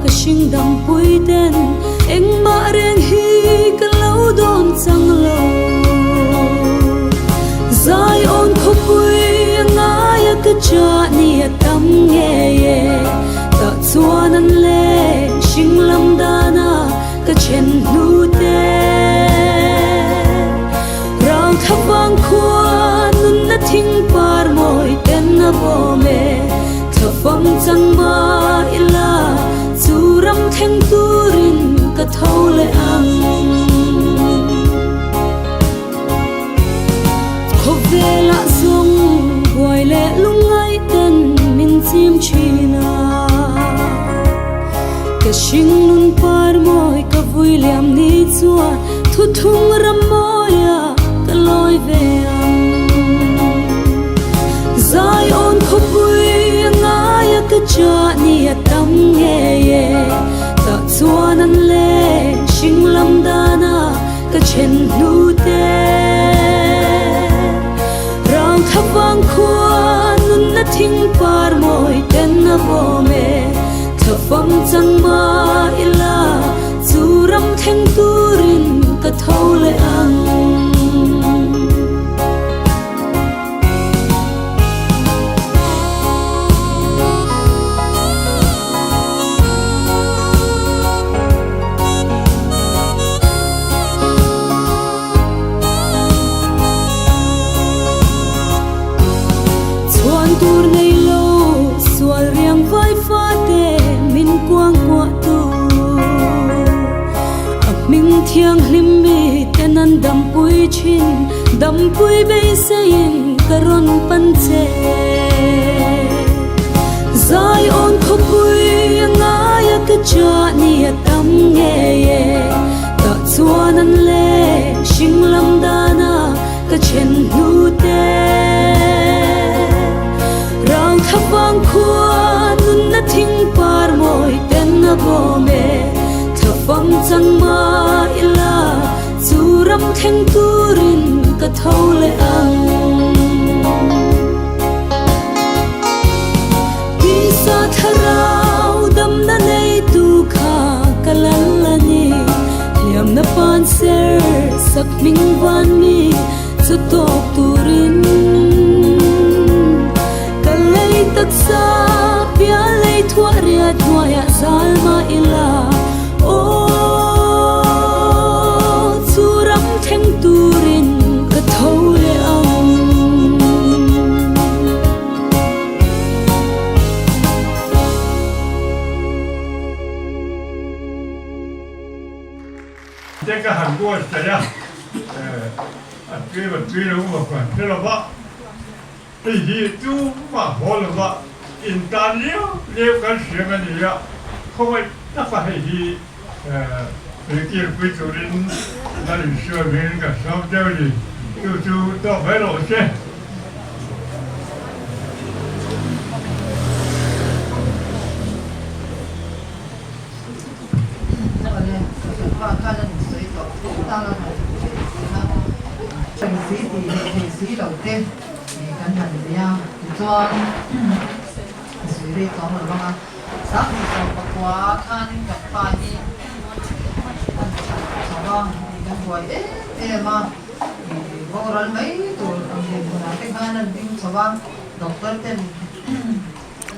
ka shing dam pui ten eng ma reng hi ka lo don chang lo zai on kho pui nga ya ka cha ni tam nge ye ta chuan an le shing lam dana ka chen nu te rau thawang khuan nun na thing par moi ten na bo me thawam chang ma ila churam theng turin ka thau le ang vela sung boy le lungai ten min chim china ka shing nun par moi ka vui liam ni chua thu thung ram moya ka loi ve ang zai on kho pui nga ya ka cha ni tam nge ye ta chuan an le shing lam dana ka chen nu te thawang khuan nun na thing par moi ten na bo me thawam chang ma ila churam theng turin ka thau le ang tur nei lo sual riang vai fa te min quang kwa tu a ming thiang hlim mi tenan dam pui chin dam pui be sein karon pan che zai on kho pui nga ya ka cha ni tam nge ye ta chuan an le shing lam dana ka chen nu te thawang khuan nun na thing par moi ten na bo me thawam chang ma ila churam theng turin ka thau le ang ti sa tharau dam na nei tu kha kalalani liam na pan ser sak ming van mi chu tok turin sa pia lei thua ria thua zalma ila o churam theng turin ka thau le ang这个韩国这样追了我管这了吧这些都嘛好了吧in tan liêu kan siang ani ya khoi ta fa hi ki pi turin na li sho ben ka sam de li tu to ba lo che chuan sui ri to ma ma sa ni so pa kwa khan ka pa ni sa ba ni kan boy ma bo ral mai to ang ni na te khan an ding sa ba doctor ten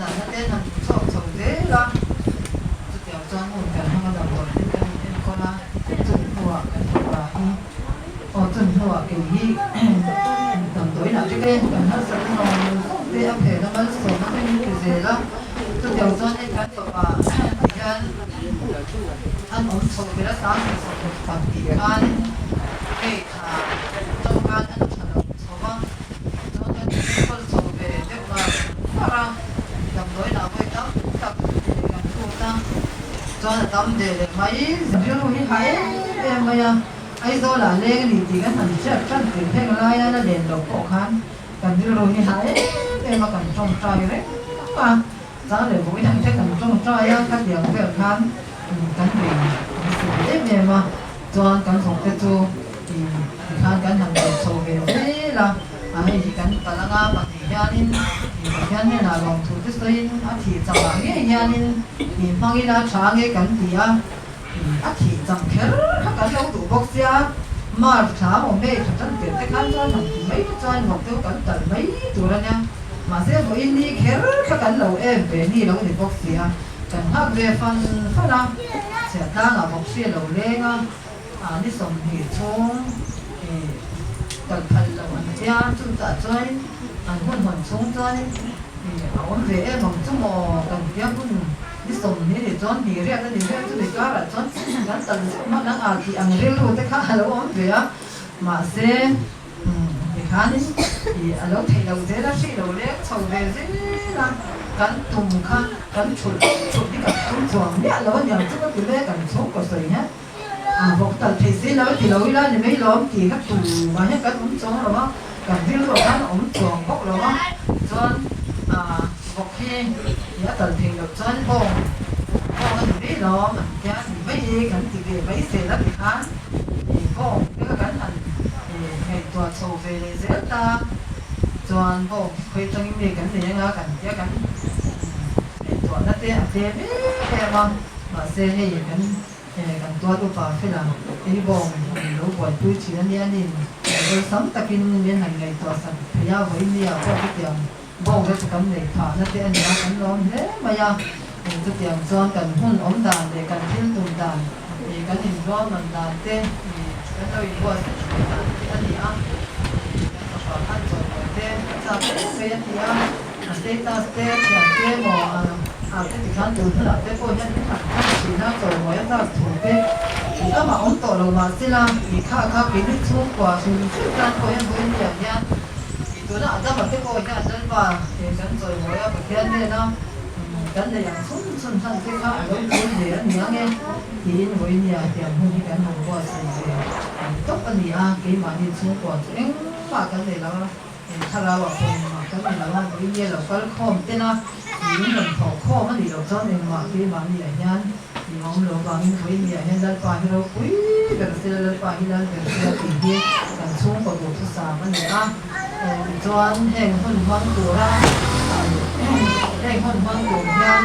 na na ten na so so de la tu te chuan mo kan ha da bo ten ko la tu huwa kan pa hi o tu huwa ke hi tầm tuổi nào trước đây cần hết sự nó đi âm thể nó vẫn sống nó cái như gì đó tôi điều cho nên cái điều mà thì ăn uống sống cái đó sáng thì sống được phần thì ăn cái trong ăn ăn sản phẩm sống á cho nên con sống về được mà ra tầm tuổi nào với đó tập làm thu ta cho nên tâm để mấy riêng với hai em bây giờ ai do là lên thì cái thằng chết chân thì thêm lại nó đèn đầu cổ khăn cần như rồi như hái em mà cần trồng trai đấy mà giá để mỗi thằng chắc cần trồng trai á các điểm về khăn cần về để mà cho cần sống cái chú thì khăn cần thằng để sầu về thế là ai thì cần ta là ngã bằng thì ra nên hiện nay là lòng thủ tức tới thì chẳng là nghe hiện in mang ina cha nghe cảnh thì thì chẳng khéo các lâu tụ bốc ra mà cha một mẹ thật chân tiền cái khăn cho thằng mấy cho một tiêu cảnh tận mấy tụ ra nha mà sẽ có in đi khéo các lâu em về đi lâu thì bốc ra chẳng hạn về phần phát nào sẽ ta là bốc ra lâu lên đi sống thì chung cần phải là anh em chúng ta chơi anh hôn xuống chơi ông về em mong chúng mò cần kia cũng đi sống như để chọn đi ra cái gì ra chúng để cho là chọn gắn tận mà đang thì anh riêng luôn tất cả là ông về mà sẽ để khá đi thì anh lúc thầy đầu thế đó sĩ đầu đấy sau về thế là gắn thùng khăn gắn chuột đi cả thùng chuồng nhá là nhà chúng nó cứ lấy cả số của sợi nhá một tờ thầy sĩ nói thì lối ra thì mấy lóm thì các tù mà hết các ống chống rồi đó cả riêng rồi các ống chuồng bốc rồi đó chọn một khi giá tờ thầy được chọn bông thì biết đó mà giá thì mấy gì cảnh thì về mấy xe đó thì khá thì bông cái cảnh thành thì ngày tuần sầu về để dễ ta chọn bông khi trong những ngày cảnh thì những cảnh giá cảnh ngày tuần nó tiền biết em mà xe hay cảnhกันตัวตัวป่าคือเราไอ้บองเราปล่อยตัวชีนั้นนี่เราซ้ำตะกินเรียนหันไงตัวสัตว์พยาไว้เนี่ยก็ทุกอย่างบองก็จะกำเนิดผ่านนั่นเองนะกันร้อนเฮ้มายาทุกอย่างซ้อนกันหุ่นอมดานเด็กกันทิ้งตุ่มดานกันหินร้อนมันดานเต้กันเราอีกว่าอันนี้อ่ะกันต่อขั้นจบเต้จะเป็นที่อ่ะเต้ตาเต้อย่างเต้หมอcái thì khán từ thế là cái cô nhân chỉ nó rồi mỗi ta thủ cái thì các mà ông tổ đầu mà xin là thì khá cái nước xuống quả thì trước ra cô nhân với nhiều nha thì tôi đã ra một cái cô nhà dân và thì cái rồi mỗi ở cái này nó cái này là xuống sang cái khác đối với để nhớ nghe thì với nhà tiền hơn cái hồng quả thì tốt cái gì cái mà đi xuống quả thì mà cái này là khá là bảo mà cái này là với nhà là cái khom tên nó những lần thọ kho mà đi đâu cho nên mà khi mà đi ở nhà thì ông lo vào những cái gì ở nhà lên phải rồi quý cái xe lên phải lên cái xe thì đi càng xuống còn đủ thứ sao mà nữa cho anh hàng hơn hơn của ra hàng hơn hơn của nhà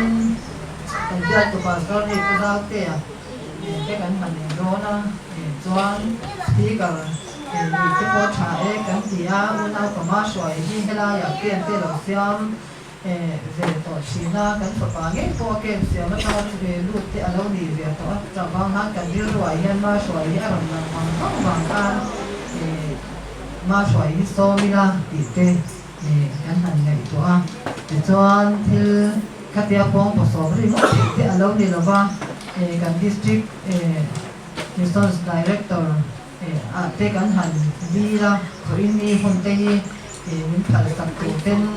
cái gia của bà con thì có giao tiền cái cảnh mình đó nó cho anh thì cả cái có trả cái gì uống nào có má xoài đi hay làอยากtiền tiền là xem về tổ chức na cái phật bá nghe có cái sự mà tao về lúc thì alo đi về tổ cho vang hắn cái điều rồi hiện mà xoay hiện làm bằng bằng can mà xoay so mi na thì cái hành này tổ thì cho thì các địa phương có số rồi mà thì alo đi là vang cái district resource director cái hành đi ra rồi đi hôm tây mình phải tập trung tên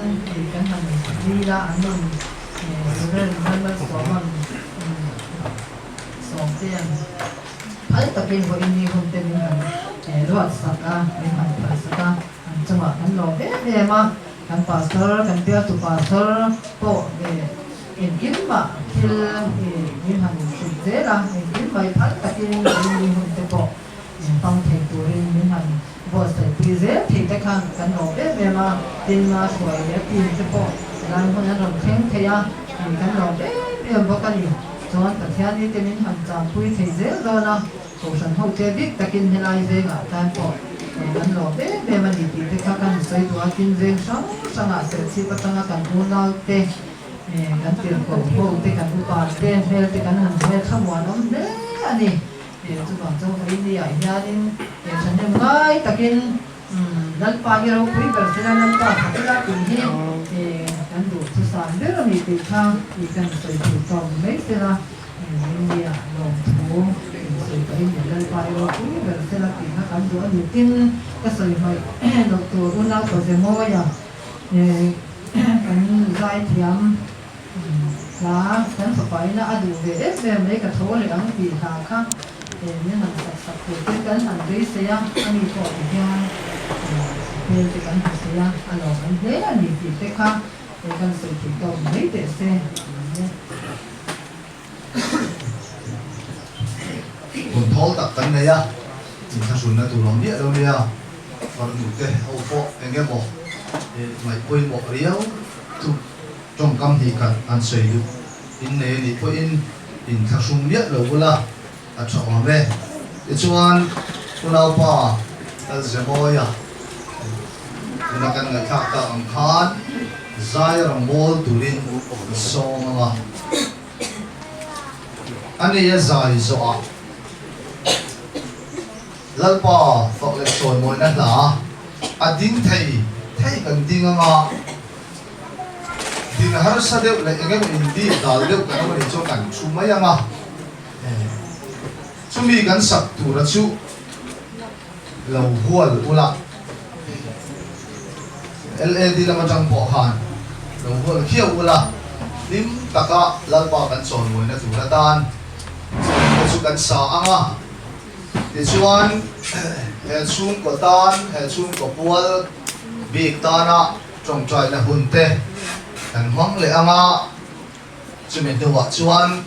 cái hành đi ra anh mình rồi mình số tiền phải tập trung vào ini hôm tên mình rồi saka mình phải saka anh chung là anh lo bé mà anh pastor anh bia tu pastor po in mà khi mình hành sự thế là in phải tập trung vào ini hôm tên po phong thầy tuổi mình hành vô sự bây giờ thì các cái nỗ lực về mà tin mà soi để tin cho bộ làm con nhân đồng khen thầy thì cái nỗ lực về bộ cái gì cho anh tất cả những cái mình hành trang quý thầy dễ rồi nè cuộc sống hậu thế biết ta kinh thế này về cả tai bộ cái nỗ lực về mà thì các cái soi đua kinh về sáng sáng là sẽ chỉ có tăng cái nguồn nào thế cái tiền của bộ thế cái nguồn bảo thế về cái hành về tham quan nó đấy anh đi chúng ta trong cái đi ở nhà điฉันยังไงตะกินนั่นปากีเราคุยแบบที่นั่นปาที่เราคุยที่กันดูทุกสารเรื่องมีติดข้างอีกกันใส่ถุงตรงไม่ใช่ละอินเดียลงถูใส่ไปนั่นปาเราคุยแบบที่เราติดข้างกันดูอันนี้กินก็ใส่ไปดอกตัวรุ่นเราก็จะโม่อย่างกันไล่เทียมล้ากันสบายนะอดูเวฟแบบไม่กระโถเลยอันปีหาข้างnhững hành sạch cái cánh hành lý xe anh đi qua thì ra nên cái cánh hành xe anh làm anh thế là nhiều việc cái khác để cần sự chủ động mấy để xe còn thâu tập cánh này á chỉ ta xuống là tụi nó biết đâu đi à còn một cái hậu phọ anh em bỏ mày quên bỏ riêu tu trong cam hi kan an sei du in ne ni po in thak sum liat lo bula a chawma me ti chuan unau pa al zemoya ina kan ngai thak ta ang khan zai rang bol turin song ani ya zai zo a lalpa fok le soi moi na la ading thei kan ding anga ding har sa deuh le engem indi dal deuh kan ma ni chu kan chu mai anga chumi kan sak tu ra chu lo hual ula LED lama jang po khan lo hual khiau ula lim taka lalpa kan son moi na tu la dan chu kan sa anga ti chuan he chung ko tan he chung ko pual big tana trong trai na hunte kan hmang le anga chumi dewa chuan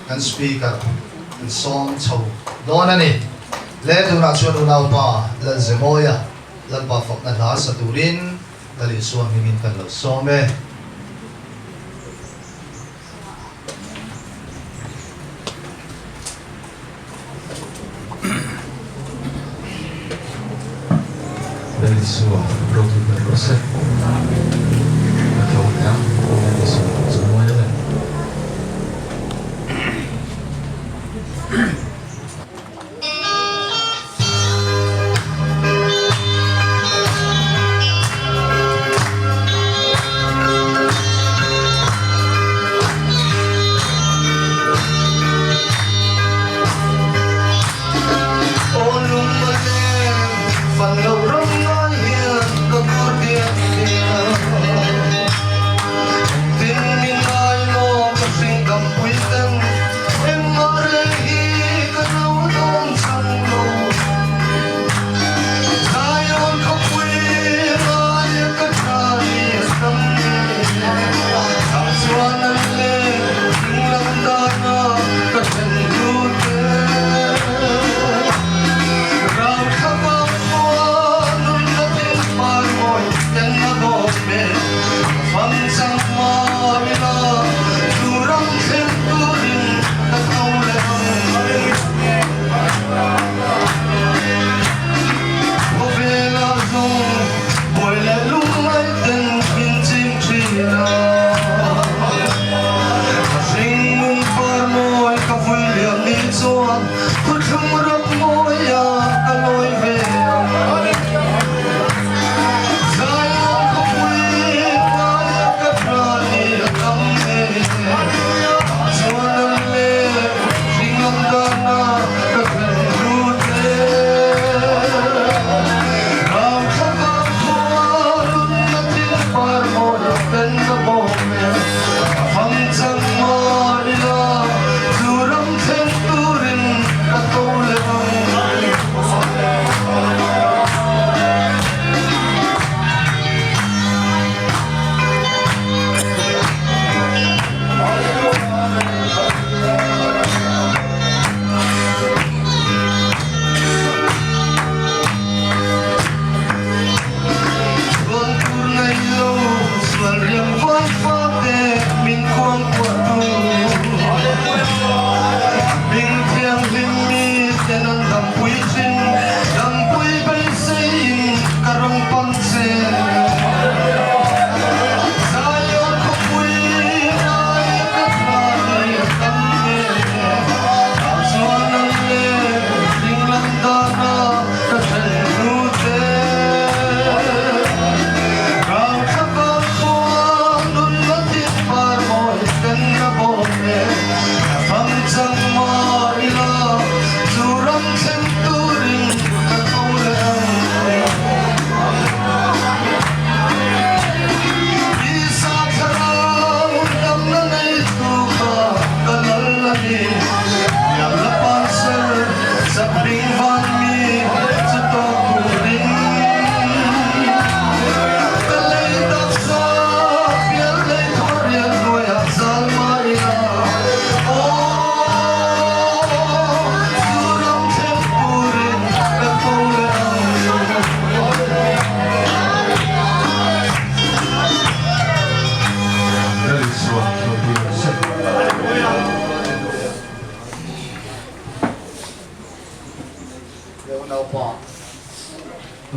kan speaker kan song chho don ani le tu na chuan unau pa la zemoya lan pa fok na la sa turin dali suan hingin kan lo some dali suan rotu na rose atau ya dali suan semuanya lah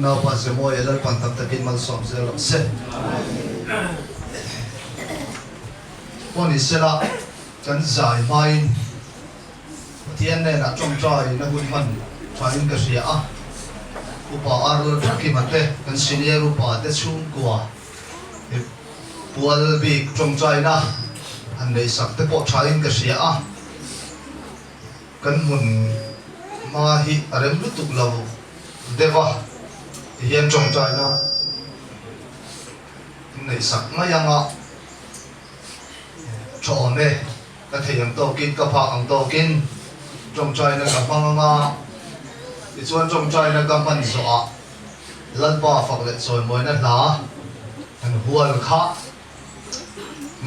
nào pa se mo elal pan tak takin mal som se lo se poni sela kan zai mai tian ne na chong trai na hun man trai ka sia a upa arul thaki mate kan senior upa te chung kwa pual bi chong trai na an nei sak te po trai ka sia a kan mun ma hi arem lu tuk lo deva hian chong trai na nei sak ma yang a chọn này cái thể hiện tổ kiến cái phá ang tổ kiến trong trái này cái phăng nga thì chuan trong trái này cái phần rõ lần ba phật lệ rồi mới nó lá anh hual khá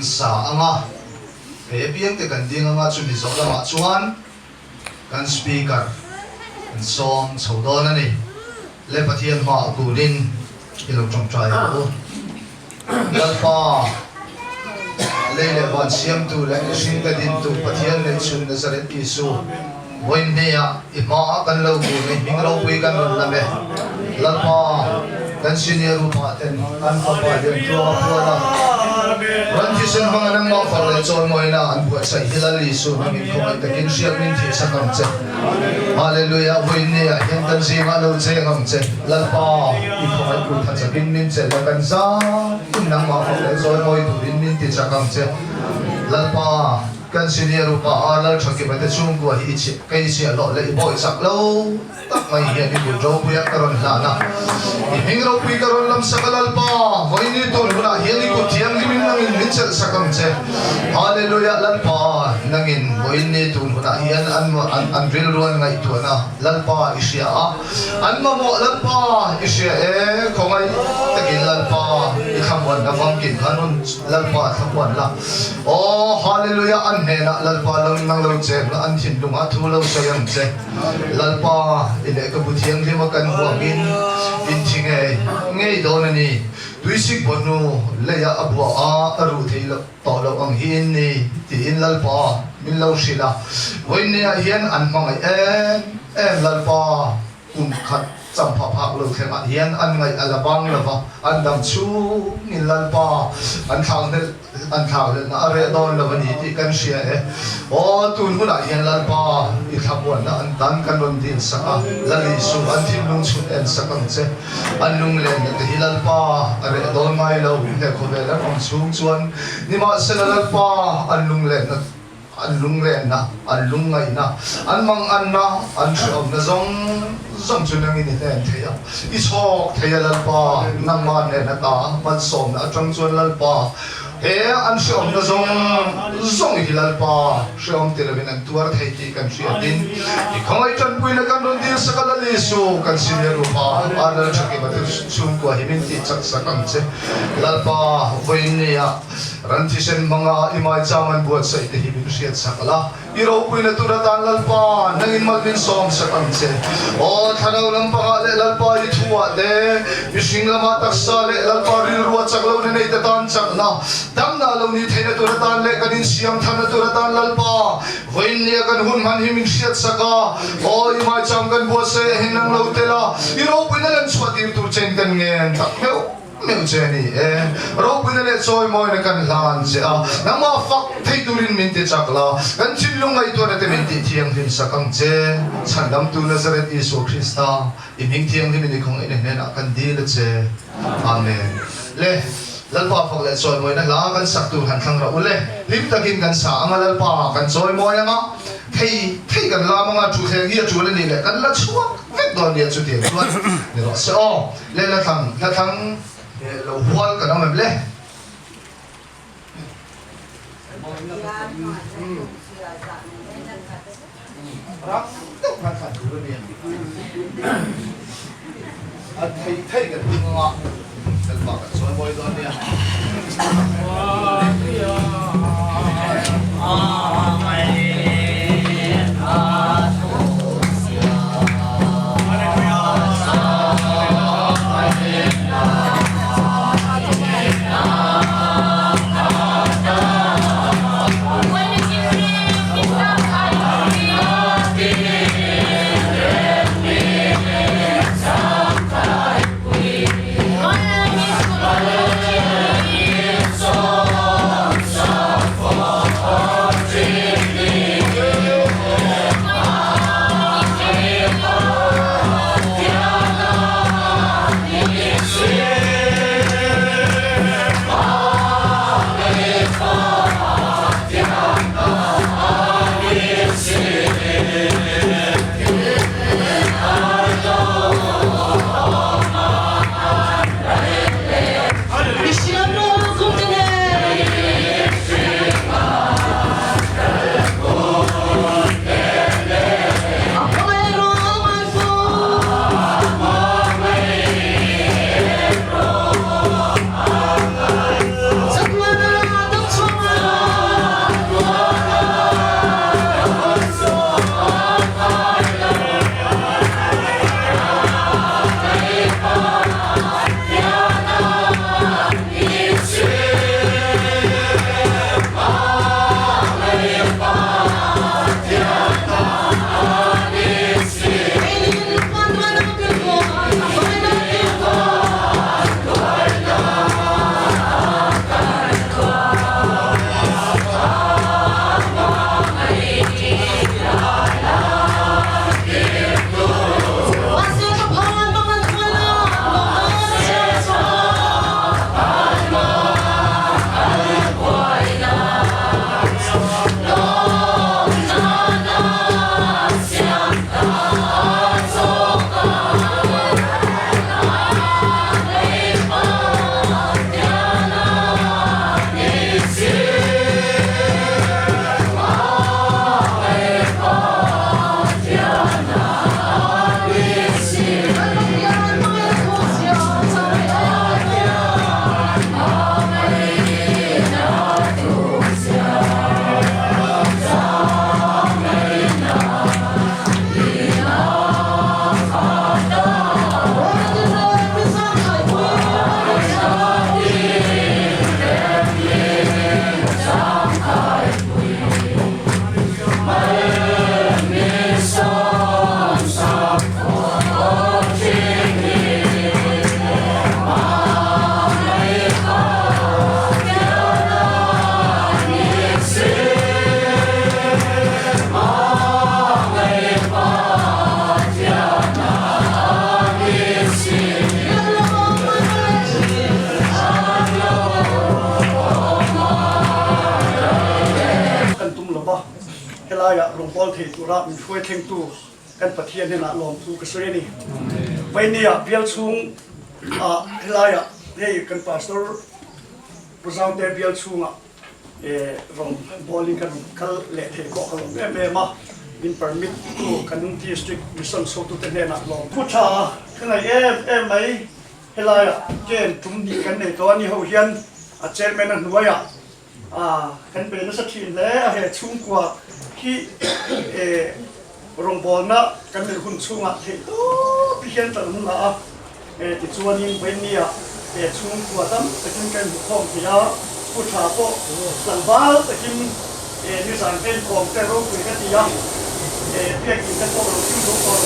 sa anga cái biếng cái cần điên anga chuẩn bị rõ là mà chuan cái speaker cái song sầu đó này lệ bát thiên hoa cù ninh cái lúc trong trái đó lần ba leile ban siam tu le shin ka din tu pathian le chun nazaret isu boin neya ima kan lo bu me ming ro pui kan ron na me lalpa kan senior pa ten an pa pa de pro la ran thi sen bang anang ma fa le chon moi na an bu sai hilal isu na min khoi ta kin siam min thi sa kam che hallelujah boin neya hen tan si ma lo che ngam che lalpa i khoi ku tha cha bin min che la kan sa kun nang ma fa le chon moi tu bin min thi sa kam che lalpa kan senior pa alal thaki bate chung ko hi chi kai chi lo le boy sak lo tak mai hi ni bu ro bu ya karon la na i hing ro pi karon lam sakalal pa hoi ni to na hi ni ko thiam ni min nang in min chal sakam che hallelujah lal pa nangin hoi ni to na hian an ril ruan ngai to na lal pa isya an ma mo lal pa isya e khongai takin lal pa i khamwan na fam kin khanun lal pa thawan la oh hallelujah an ne na lalpa lang nang lo che na an thin lung a thu lo sayam che lalpa ile ka buthiang le ma kan buangin in thinge ngei do na ni tuisik bonu le ya abwa a aru thei lo to lo ang hin ni ti in lalpa min lo shila voin ne hian an mangai em lalpa khat cham pha phak lo thema hian an ngai alabang lova an dam chu ngin lalpa an thang le na are don lo ni ti kan sia e o tun huna hian lalpa i thabon na an tan kan ron din saka lali su an thin lung chut en sakang che an lung le na hi lalpa are don mai lo he ko ve la ong chung chuan ni ma se lalpa an lung le na an lung le na an lung ngai na an mang an na an shom na zong chunang ini ten thaya i chok thaya lalpa nang ma ne na ta man som na atang chuan lalpa he an shom na zong hi lalpa shom tilabin an tuar thai ti kan sia din i khongai tan pui na kan ron din sakala lisu kan senior pa ala chaki ba chung ko himin ti chak sakam che lalpa voinia ran thi sen manga imai chaman buat sai te himin sia sakala iro pui na turatan lalpa nangin malmin som sakam che o thanaw lang pa le lalpa i thuwa de bising lama taksa le lalpa ri ruwa chaklo ne nei tan chak na dam na lo ni theina turatan le kanin siam thana turatan lalpa voin ne kan hun man himin siat saka o imai cham kan buat se hinang lo tela iro pui na lan swati tur chen kan ngen tak meu cheni ro pui na le choi moi na kan lan se a nama fak thei turin min te chakla kan chillung ai to na te min ti thiang din sakang che chandam tu nazaret isu krista iming thiang din ni khong ine na kan dil che amen le lalpa fak le choi moi na la kan sak tu han thang ra ule lim takin kan sa anga lalpa kan choi moi anga thei kan la manga thu theng hi chu le ni le kan la chuak vek don ni chu ti chuan ni ro se o le la thang lo hual ka na le rak to kan khat du ni a thei ka tu nga dal ba ka so boy don ni เฮลายะหลวงพ่อเทตุระมีช่วยเข่งตู้กันปะเทียนเนี่ยนะลองทูกระสวยนี่ไปเนี่ยเบียลชุงเฮลายะเนี่ยกันพาสตอร์ประจำเดเบียลชุงรองบอลลิงกันคัลเละเทก็คัลเมมาบินเปอร์มิทตู้กันที่สตริกมิสซันโซตุเตเนนะลองผู้ชาขณะไหมเฮลายะเกณฑ์ทุ่มดีกันในตัวนี้เขาเฮียนเจอร์แมนหน่วยกันเป็นนักสักทีแล้วเหตุชุ่มกว่าที่โรงบอลนะกันเป็นคนชุ่มเหตุพี่เห็นตอนนั้นละติดชวนยิงเป็นเนี่ยเหตุชุ่มกว่าตั้มแต่กินกันบุกห้องที่ยาผู้ชายก็หลังบ้านแต่กินนิสัยเป็นของแต่โรคคุยกันที่ยาเพียงกินกันก็เราที่รู้ก่อน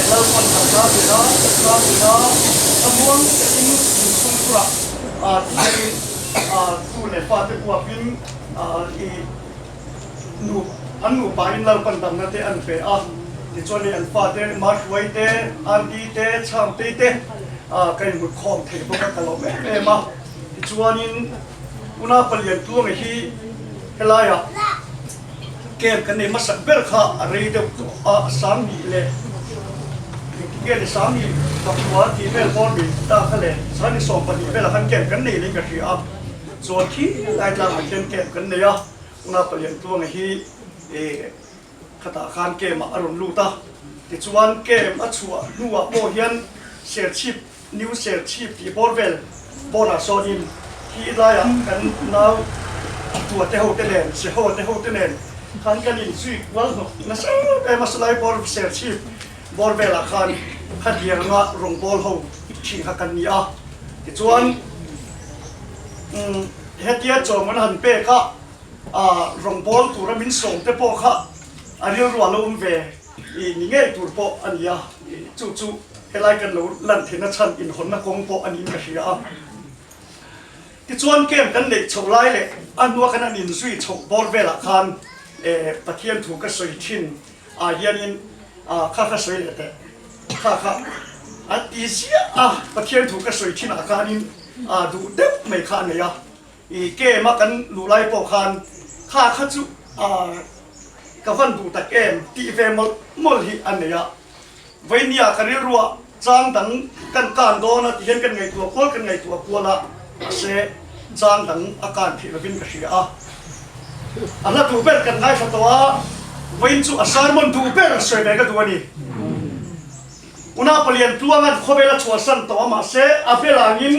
เราคนทำงานอยู่นะทำงานอยู่นะทำม้วนแต่กินชุ่มกว่าที่ตู้เล็บฟ้าที่กว่าพิมหนูอันหนูไปเราปันดังนั่นเองอันเปย์ที่ชวนอันฟ้าเตมาช่วยเตอันดีเตช่างเตกันหมดคอมเทปกันตลอดแม่มาที่ชวนอุณาเปลี่ยนตัวไงที่เฮลายะเกมกันเนี่ยมาสักเบลค่ะอะไรเดี๋ยวสามีเลยเกมสามีกับตัวที่เบลบอลบีตาเขาเลยสามีสองคนนี้เบลคันเกมกันนี่เลยก็คือส่วนที่รายการเกมกันเนี่ยอุณาเปลี่ยนตัวไงที่คาถาคานเกมอารมณ์ลูตาที่ชวนเกมอัชัวนัวโบเฮียนเสียชีพนิวเสียชีพที่บอลเวลบอลอาโซดินที่ได้กันน้าตัวเตหูเตเลนเสียหัวเตหูเตเลนคันกันอินซุยวันนั่นสิมาสไลบอลเสียชีพบอลเวลคันขัดเยียงว่าลงบอลเขาชิงกันนี่ที่ชวนเฮติอาจอมันหันเป้ก็รองบอลตัวมินส่งเตปค่ะอันนี้รัวลุ่มเวนี่ไงตัวปออันนี้จู่เฮลัยกันรู้ลันเทนชันอินคนนักกงปออันนี้ก็เสียที่ชวนเกมกันเด็กชาวไล่เลยอันว่ากันอินซุยชาวบอลเวลาคันปะเทียนถูกกระสุนชินยันข้าสวยเลยแต่ข้าอันที่เสียปะเทียนถูกกระสุนชินอาการนี้ดูเด็กไม่คันเลยเกมมากันรู้ไล่ปอคันข้าจุกับฟันดูตะเกมตีเฟมมอลฮีอันเนี้ยวันนี้กันเรียกว่าจางดังกันการโดนที่เห็นกันไงตัวพอกันไงตัวกลัวละเสจางดังอาการที่เราเป็นกระเสียอันนั้นดูเป็นกันไงสัตว์วันจู่อาสามันดูเป็นสวยไหมกันตัวนี้อุณาเปลี่ยนตัวงั้นเขาเวลาชัวสันตัวมาเสอาเปล่ายิน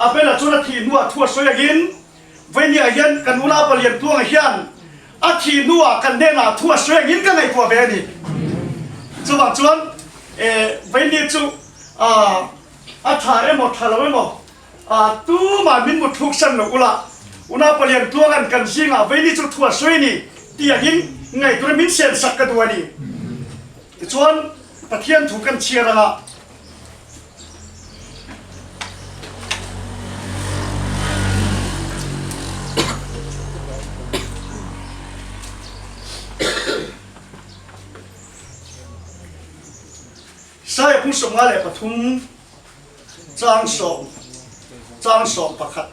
อาเปล่าจุดที่นัวทั่วสวยยินวันนี้ยันกันอุณาเปลี่ยนตัวเฮียนอาทีนัวกันเดน่าทั่วสวยยินกันไงตัวเบนี่จู่ว่าจวนวันนี้จู่ถ่ายหมดถ่ายแล้วไม่หมดตู้มามินหมดทุกสันหนูละอุณาเปลี่ยนตัวกันจริงวันนี้จู่ทั่วสวยนี่ที่ยินไงตัวมินเสียนสักกันตัวนี้จวนปะเทียนถูกกันเชียร์ละใช่ผู้สมัยเลยปฐุมจางสองประคัด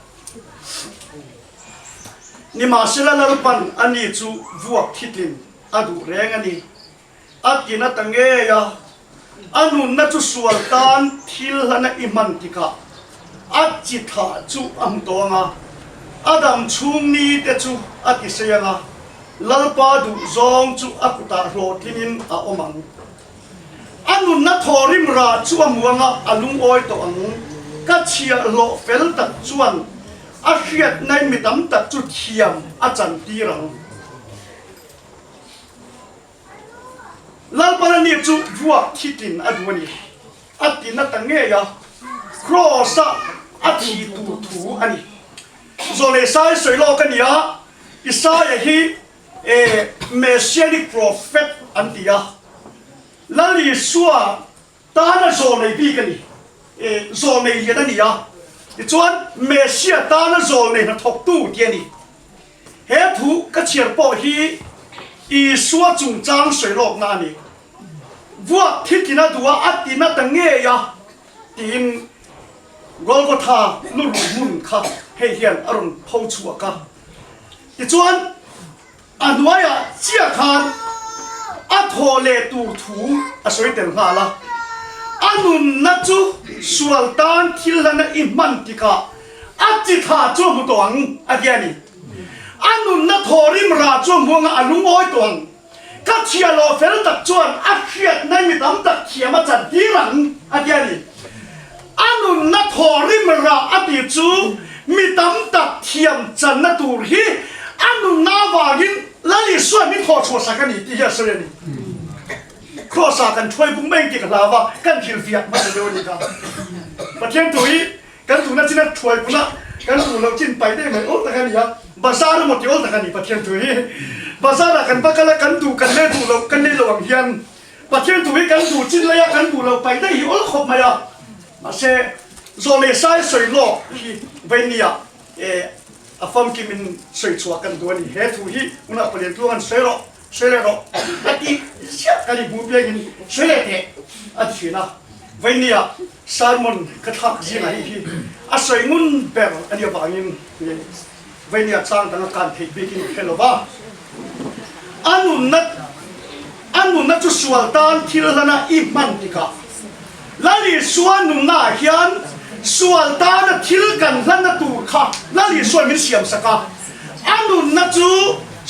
นี่มาเสละลปันอันนี้จูวัวทิดินอดูแรงอันนี้อัดกินตั้งเงียอันนู้นน่าจูสวลตันทิลหันอิมันติกาอัดจิตาจูอัมตัวงาอัดอัมชุงนี้เตจูอัดกิเสียงาลลปาดูจงจูอักุตาโรทินินอาอมังอันนู้นน่าทอริมราจูอมัวงาอัลุงโอยตัวอังกัดเชียโลเฟลตัดจวนอาเชียในมิดำตัดจุดเทียมอาจารย์ตีรังลาปานนี้จูวัวที่ดินอดูนี่อัดดินนั่นตั้งเงียครอสอัดที่ถูอันนี้โซเลสายสวยโลกันเนี่ยอิสายฮีเมสเซียนิกโปรเฟตอันเดียลาลิสัวตาหน้าโซเลบีกันนี่โซเลยีนั่นเนี่ยจวนเมสเซียตาหน้าโซเลน่ะทกตู้เดียนี่เฮทุกระเชียร์ปอฮีอีสัวจุงจางสวยโลกนานี่วัวที่กินน่ะตัวอัดกินน่ะตั้งเงียตีนกอลกอธาลุลุมุนค่ะเฮียนอรุณพูชัวค่ะที่จวนอั อันน้อยเชี่ยคานอัทโหเลตูถูสวยเต็มหาละอันนุนนัจูสวลตันทิลนะอิมันติกาอัจิตาจวมตวงอันนี้อันนุนนัทโหริมราจวมวงอันลุงอ้อยตวงก็เชียร์โลเฟลตักจวนอัดเขียดในมิตรตักเขียมาจัดดีหลังอันนี้อันนุนนัทโหริมราอติจูมิตรตักเทียมจันนตูรีอันนุนนาวากินลลิส่วนมิทอชัวสักนิดที่จะเสียนี่ครอสากันช่วยบุ้งเม่งกิกลาวากันคิลฟิอักมาเดี๋ยวนี้ครับประเทศตุยกันตุนัดจินัดช่วยปุ่นละกันตุเราจินไปได้ไหมโอ้ตะกันนี่ครับบาซาร์หมดโอ้ตะกันนี่ประเทศตุยบาซาร์กันปะกันละกันตุกันเล่ตุเรากันเล่ระวังเฮียนประเทศตุยกันตุจินระยะกันตุเราไปได้โอ้ขบมาอ่ะมาเช่โซเลไซสวยโลเวเนียอาฟอมกิมินสวยชัวกันตัวนี้เฮตุฮีอุณหภูมิตัวมันสวยโรอันที่เสียกันอีกบุบเลี้ยงสวยเลยอันที่นะเวเนียซาร์มอนกระทักจีนอะไรที่อาศัยมุนเปล่าอันนี้บางอย่างเวเนียสร้างตั้งการเทคบิกินเฮลบ้าอันนุนัทจุสวลตันที่เราหน้าอิมันติกาลาลิสวนนุนาเฮียนสวลตันที่เรากันลันนัตูค่ะลาลิสวนมิเสียมสักอันนุนัทจุ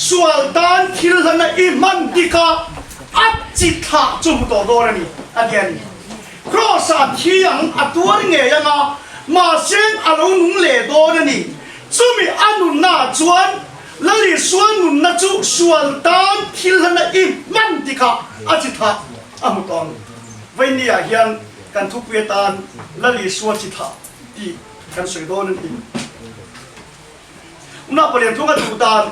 สวลตันที่เราหน้าอิมันติกาอัจจิตาจุ่มตัวโดนนี่อันนี้ครอสาที่ยังอัตัวเงี้ยยังมาเส้นอารมณ์นุ่งเล่โดนนี่จุ่มอันนุนาจวนลลิสวนนุนัจุสวลตันที่เราหน้าอิมันติกาอัจจิตาอามุตอนวันนี้เฮียนกันทุกเวทานลลิสวนจิตาที่กันสวยโดนนี่อุณหภูมิทุกข์ทุกดาน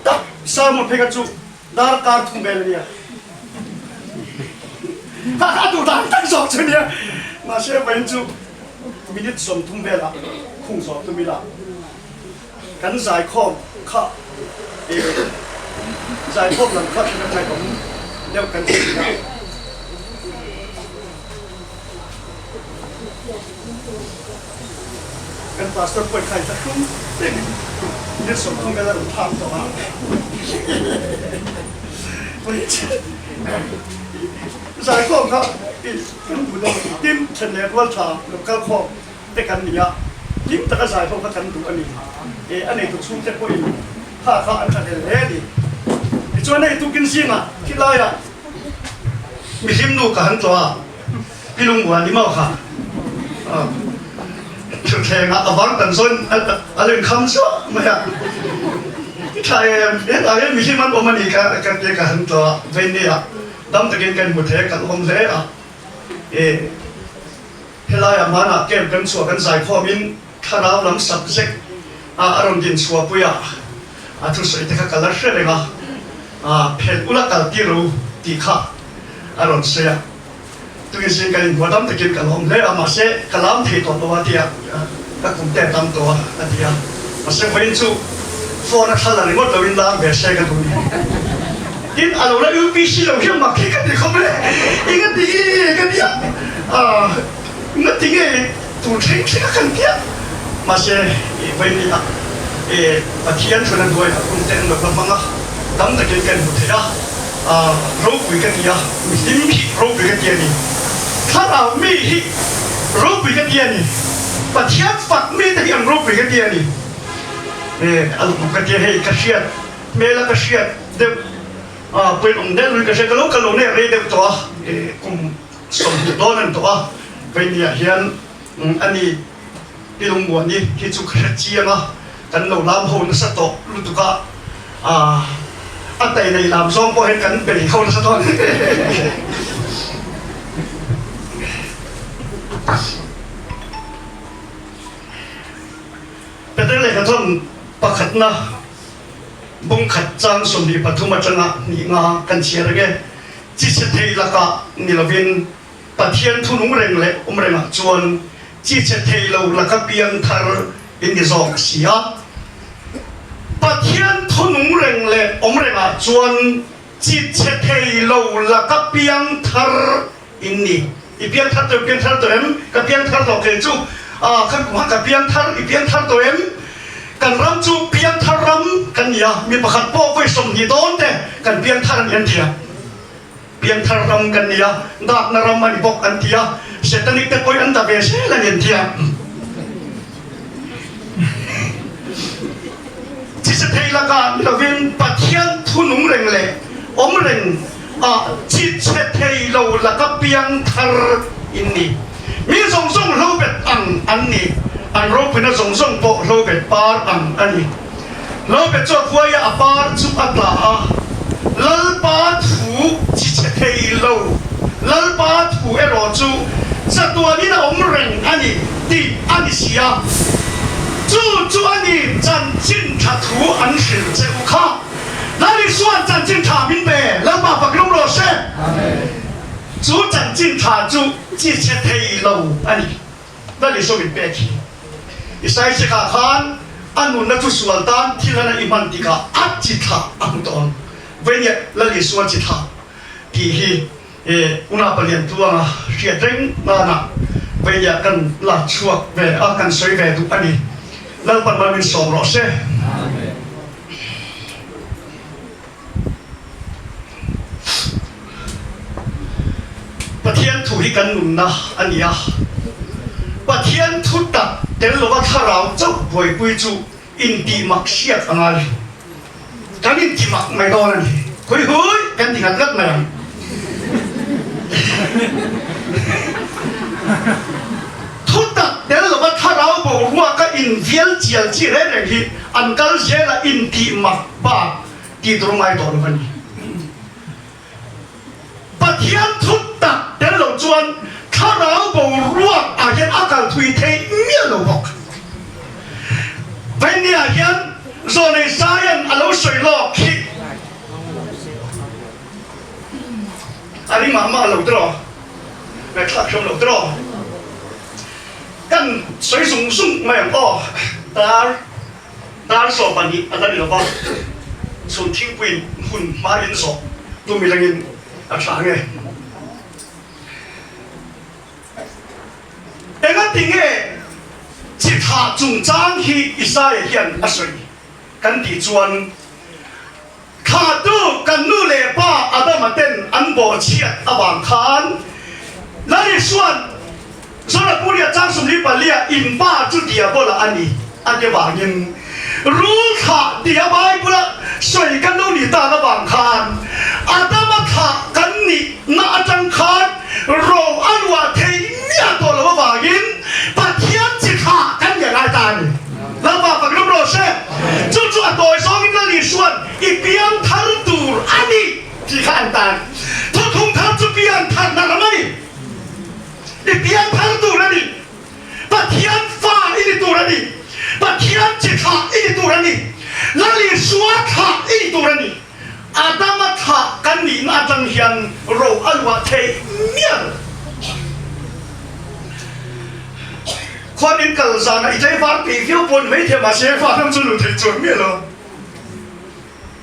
ตับสามุเพกจุดาร์การทุ่งเบลเนี่ยถ้าดูดานตั้งสองชนิดมาเชื่อเป็นจุมินิสมทุ่งเบลละคุ้งสอบตุมิละกันสายข้อมข้าสายข้อมหลังข้าที่กันใจผมเดียวกันสินะกันพาสต้าป่วยไข้ตะคุ้มมินิสมทุ่งเบลละทำต่อมาสายข้อมครับที่ดูดูจิ้มเฉลี่ยวันชาหรือข้าวข้อมแต่กันนี่อะจิ้มตะกสายข้อมกันดูอันนี้อันนี้ถูกชุ่มเจ็บปวดถ้าเขาอันขัดเลยดิส่วนนี้ถูกกินซิมอ่ะคิดไรอ่ะมีซิมดูกันตัวพี่ลุงบัวนี่มั่วค่ะชุดแข่งอ่ะวังตันส้นอะไรคำซ้อไม่อ่ะใช่อะไรมีซิมันประมาณนี้กันเกี่ยวกับตัวเวนนี่อ่ะดำตะเกียงกันหมดเทกันลมเละอ่ะเฮลายมานะเก็บกันสัวกันสายข้อมินข้าวน้ำสับเซ็กอารมณ์ดินสัวปุยอ่ะทุกสิ่งที่เขากำลังเชื่อเลยนะเพลอุลกัลติรูตีข้าอารมณ์เสียทุกสิ่งกันหัวดำตะเกียงกันลมเละมาเสกกลามที่ตัวที่อ่ะก็คงแต่ดำตัวอันที่อ่ะมาเสกวันจูฟอนขันหลังหมดเราวินลามเบียเสกกันตรงนี้กินอารมณ์แล้วอุ้ยสิเราเชื่อมาคิดกันดีเขาไม่ได้อีกทีกันเนี่ยงั้นทีนี้ตัวเช็คกันเนี่ยมาเสกวันนี้อ่ะปัจจัยส่วนนั้นด้วยคุณเต้นแบบมั่งอ่ะดำตะเกียงกันหมดเลยอ่ะรู้คุยกันเนี่ยมีสิ่งที่รู้คุยกันเนี่ยถ้าเราไม่รู้คุยกันเนี่ยปัจจัยฝักไม่ได้ยังรู้คุยกันเนี่ยอารมณ์กันเนี่ยให้กระเชียดเมล่ากระเชียดเดี๋ยวเป็นองค์เด่นเลยกระเชียดกะโหลกเนี่ยเรียกตัวกุมสมดุลนั่นตัวเป็นเนี่ยเห็นอันนี้ที่ลุงบัวนี่ที่จุกระเจียนะกันเราลามโหนสะโตรู้ตุกะอันแต่ในลามซองพอเห็นกันเป็นเขาสะโตเป็นเรื่องอะไรกันท่านประคัดนะบุ้งขัดจังสมดีปฐุมจังอ่ะนี่งากันเชียร์กันจิตเสถียรละกะนี่ละวินปะเทียนทุนุงเร่งเละเร่งจวนจิตเสถียรเราละกะเปียงทาร์อินดิซอกเสียปะเทียนทุนุงเร่งเละเร่งจวนจิตเสถียรเราละกะเปียงทาร์อินนี่อีเปียงทาร์ตัวกะเปียงทาร์ตัวเกจูขันกุมากะเปียงทาร์อีเปียงทาร์ตัว กันรำจูเพียงทารำกันยามีประคัดโป้ไว้สมนิดอนเตกันเพียงทารันยันเทียเพียงทารำกันยาดากนารำมันบอกอันเทียเสตันิกเตปอยอันตาเบสลันยันเทียที่จะเทละกันเราเวียนปัทยันทุนุงเร่งเลยอมเร่งจิตเทเราละก็เพียงทารอินนี่มีส่งเราเป็นอันนี้อันเราเป็นส่งโปเราเป็นปาร์อันนี้เราเป็นตัวควายปาร์จุอัตลาลัลปาถูจิตเทเราลัลปาถูเอโรจูสัตว์นี้นะอมเร่งอันนี้ที่อันนี้เสียจูอันนี้จันจินทัถูอันสิเจ้าข้า那里说จันจินทั明白แล้วมาฟังรู้รู้ใช่จูจันจินทัจูจิตเทเราอันนี้那里说明白起อิสราเอลข้าขันอันนู้นนัทุสวลตันที่เราอิมันติกาอัจจิตาอันตอนเวียนละลิสวจิตาที่อุณาเปลี่ยนตัวนะเสียเร่งนั่นนะเวียนกันหลักชัวเวียนกันสวยเวียนทุกอันนี้แล้วปัจจุบันเป็นสองรอบเช่ประเทศถูกกันหนุนนะอันนี้ประเทศทุกตัดเดี๋ยวเราว่าถ้าเราจะบวยปุยจูอินดีมักเสียอะไรกันอินดีมักไม่โดนเลยคุยกันที่กันกันไหมทุกตัดเดี๋ยวเราว่าถ้าเราบอกว่าก็อินเวียนเจียจีเรื่องนี้อันก็เสียละอินดีมักบ้าที่ตรงไหนโดนกันประเทศทุกตัดเดี๋ยวเราจวนถ้าเราบอกว่าอาจจะอาการทุยเทมีอะไรบอกเป็นเนี่ยยันโซนในสายันเราสวยหล่อคิดอันนี้มาเราตรอแม่คลักชมเราตรอกันสวยสูงไม่พอตาสอบปันนี้อันนั้นเราบอกส่วนทิ้งปืนหุ่นมาเรียนสอบตัวมีแรงเงินอัศไงเอ็งก็ติงเอจิตหาจุงจางที่อิสราเอลยันอาศัยกันที่จวนข้าดูกันนู่เลยป้าอาดามาเต้นอันบ่เชียดอวางคานแล้วในส่วนผู้เรียนจ้างสมริบเลียอินป้าจุดเดียบละอันนี้อันเดียวว่ายินรู้ข้าเดียบายบุละสวยกันนู่นนี่ตาละวางคานอาดามาข้ากันนี่น่าจังคานรออันว่าเทียตัวละว่ายินปะเทียนจิตข้ากันอย่างไรตานี่แล้วว่าฟังรู้รู้ใช่จู่ๆตัวสองนั่นลิส่วนอีเปียนทัลตูร์อันนี้ที่ข้าอันตานทุกทุกทัลจูเปียนทัลนั่นอะไรอีเปียนทัลตูร์อันนี้ปะเทียนฟ้าอีนี่ตัวนี้ปะเทียนจิตข้าอีนี่ตัวนี้นั่นลิส่วนข้าอีนี่ตัวนี้อาดามาข้ากันนี่น่าจังเฮียนรออันว่าเทียนคนอินกัลซานะอีใจฟ้าปีฟิวปนไม่เทียมมาเชฟฟ้าทำจุลุถึงจวงเมียหรอ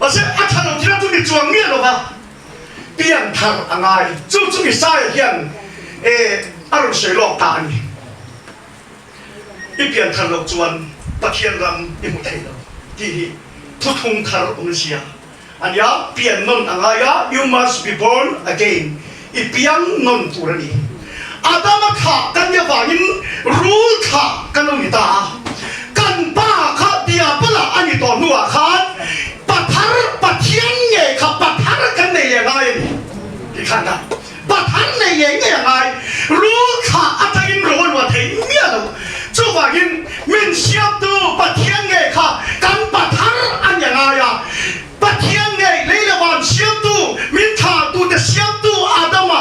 มาเชฟอาจารย์เราที่นั่นจุลุจวงเมียหรอปะเปลี่ยนทางอะไรจู่มีสายเฮียนอารมณ์เสียหลอกตานี่อีเปลี่ยนทางเราจวนตะเคียนรำอีมุทัยเราที่ทุกทุงทางองค์เสียอันยาเปลี่ยนนนอะไรยา you must be born again อีเปลี่ยนนนตัวนี้อาดามาข้ากันยาว่ายินรู้ข้ากันลงนิตากันป้าข้าเดียบละอันนี้ตัวนัวข้าปัทธารปัทเทียนเงยข้าปัทธารกันในยังไงที่ข้าได้ปัทธารในยังไงรู้ข้าอาจารย์รู้ว่าเทียนเมียเราจู่ว่ายินมินเสียบตัวปัทเทียนเงยข้ากันปัทธารอันยังไงอะปัทเทียนเงยเลยละวันเสียบตัวมินท่าตัวแต่เสียบตัวอาดามา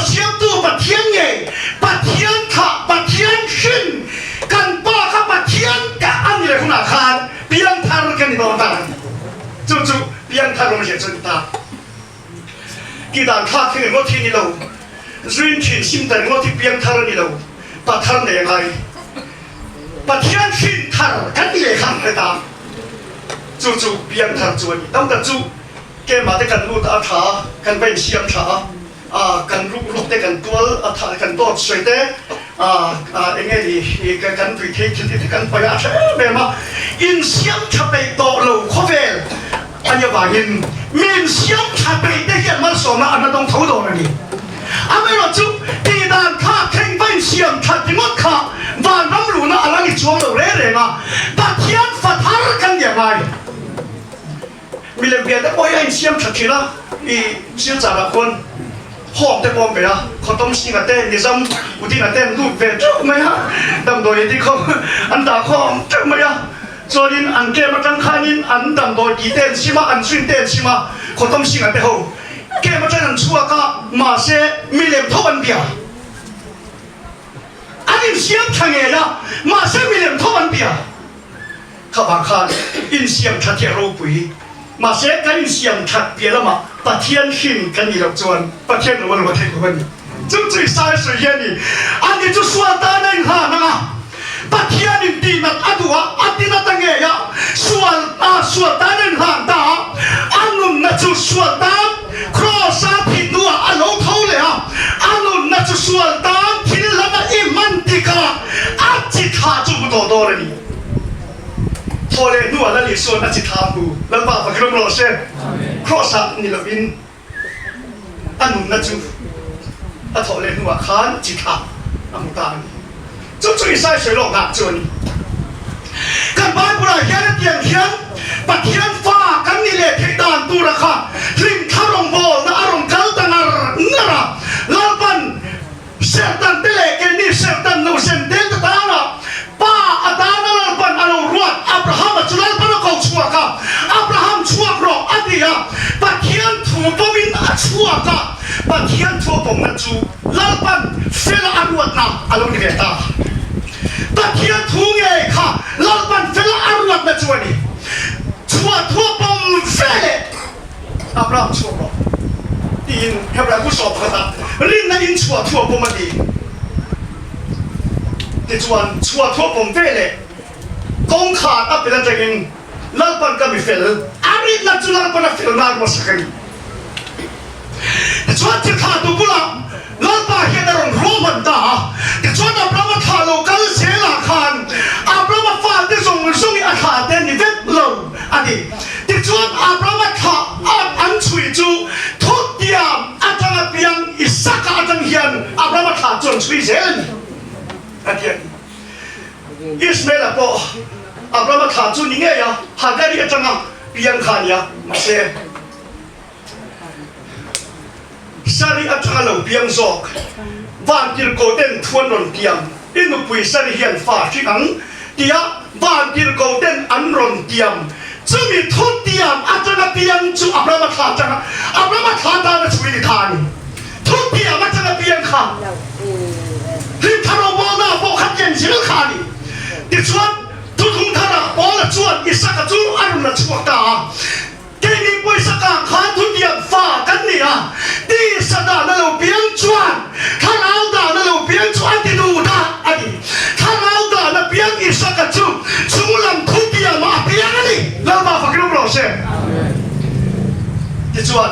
เสียบตัวปะเทียนเงยปะเทียนข้าปะเทียนขึ้นกันป้าข้าปะเทียนกะอันนี้เลยคุณอาคารเพียงทารุกันนี่บอกตาจู่เพียงทารุมันเสียจนตากีดานข้าขึ้นงอที่นี่เรารื่นถิ่นซิมแต่งอที่เพียงทารุนี่เราปะทารุเนี่ยยังไงปะเทียนขึ้นทารุกันนี่เลยข้างไปตาจู่เพียงทารุจวนต้องกันจู่แกมาได้กันรู้ตาขากันเป็นเสียงขากันลุกได้กันตัวถ่ายกันตัวสวยเต้ เงี้ยดีกันตุยเทคิดที่กันไปอาเช่เบมาอินเสียงทับไปโตเราข้อเฟลอันยาบาหินมีนเสียงทับไปได้ยังมันสมนะอันนั้นต้องเท่าโดนนี่อาไม่รู้จุตีดานข้าแข่งเป็นเสียงทับที่มัดข้าบ้านน้ำรู้นะอะไรจวงเราเร่ๆนะแต่เทียนฟัดหากันยังไงมีเรื่องเบียดแต่พอยังเสียงทับทีละอีเสียงจากละคนหอมแต่บอมไปอ่ะเขาต้องสิ่งอะไรนิสัมอุทิศอะไรรูปเวทไหมฮะดำโดยที่เขาอันตาเขาจะไหมอ่ะส่วนอันเกมจังขานินอันดำโดยกี่เต้นชิมาอันswingเต้นชิมาเขาต้องสิ่งอะไรเขาเกมจังอันชัวก็มาเสมีเล่มทวันเบียอันนี้เสียงทางเงี้ยมาเสมีเล่มทวันเบียข้าบางข้าอินเสียงทัดเทโรปุยมาเสกันเสียงทัดเปียละมาปะเทียนหินกันนี่เราจวนปะเทียนวันเทกันนี่จุดจุดสายสุดยันนี่อันนี้จุดส่วนตาในหานะปะเทียนดีนัดอดัวอันนี้นัดตั้งเงี้ยส่วนตาในหาตาอันนู้นนัดจุดส่วนตาครอสาผิดนัวอันเราเท่าเลยอันนู้นนัดจุดส่วนตาที่ละมาอิมันติกาอันจิตหาจุดโตเลยนี่พอเลยนัวแล้วลิส่วนอาจิตามดูแล้วบ้าฟังเราเช่ครอสักนี่ละวินอันนู้นนะจูอัทอเลยนัวขานจิตามอันตานจุดจุดใส่水落หนักจนกันบ้านบุราเฮียนเตียงเฮียนปัดเฮียนฟ้ากันนี่เลยที่ด่านตูระค่ะริมข้าวรองโบนะอารมณ์เก่าตั้งนระลาบันเสียตันเตเลกันนี่เสียตันนูเซนเดนตานะป้าอาดานลาบันอารมณ์รวดอับราฮัมจุลาบันเขาชัวค่ะอับราฮัมชัวกรออดียปัดเฮียนถูกมินชัวค่ะปัดเฮียนถูกผมนะจูลาบันเฟลอารวดนะอารมณ์นี่เวตาปัดเฮียนถูกไงค่ะลาบันเฟลอารวดนะจูนี่ชัวถูกผมเฟลอับราฮัมชัวกรออินเฮบราผู้สอบเขาตารินนั่นอินชัวถูกผมมาดีที่ชวนชัวทั่วผมเฟลเลยกองขาดอับเป็นอะไรกันลาบันก็ไม่เฟลอารินัดจุลาบันเฟลนานมาสักทีที่ชวนที่ขาดตัวกุลาลาบันเห็นอารมณ์ร้อนตาที่ชวนอับราฮัมขาโลกันเสียหลักขันอับราฮัมฟาดที่ส่งอาขาดเด่นนี่เวทลงอันนี้ที่ชวนอับราฮัมขาอันช่วยจูทุกอย่างอาจารย์เพียงอิสระอาจารย์เฮียนอับราฮัมขาจนช่วยเซนอันเดียอิสมาเอลพออับราฮัมขาจุนยังไงอะหากได้เรียกจังอ่ะเพียงขันยามาเสสารีอัตราเราเพียงซอกบ้านกิรโกเต้นทวนรอนเตียมอินุปุยสารีเฮียนฟ้าที่อังเดียบ้านกิรโกเต้นอันรอนเตียมจะมีทุนเตียมอาจารย์เพียงจูอับราฮัมขาจังอับราฮัมขาตาในชีวิตทานทุนเตียมอาจารย์เพียงขันริมทางบอลน่ะพวกขัดเย็นเสียงขานี่ที่ชวนทุกคนท่านะบอลชวนอิสระจูอารมณ์ชวนตาเกมีปุยสกังขันทุนเดียมฟ้ากันนี่อ่ะที่สดานั่นเราเพียงชวนข้าเราด่านั่นเราเพียงชวนที่ดูด่าอันนี้ข้าเราด่านั่นเพียงอิสระจูชุมลำทุนเดียมมาเพียงอันนี้แล้วมาฟังรู้เราเสียที่ชวน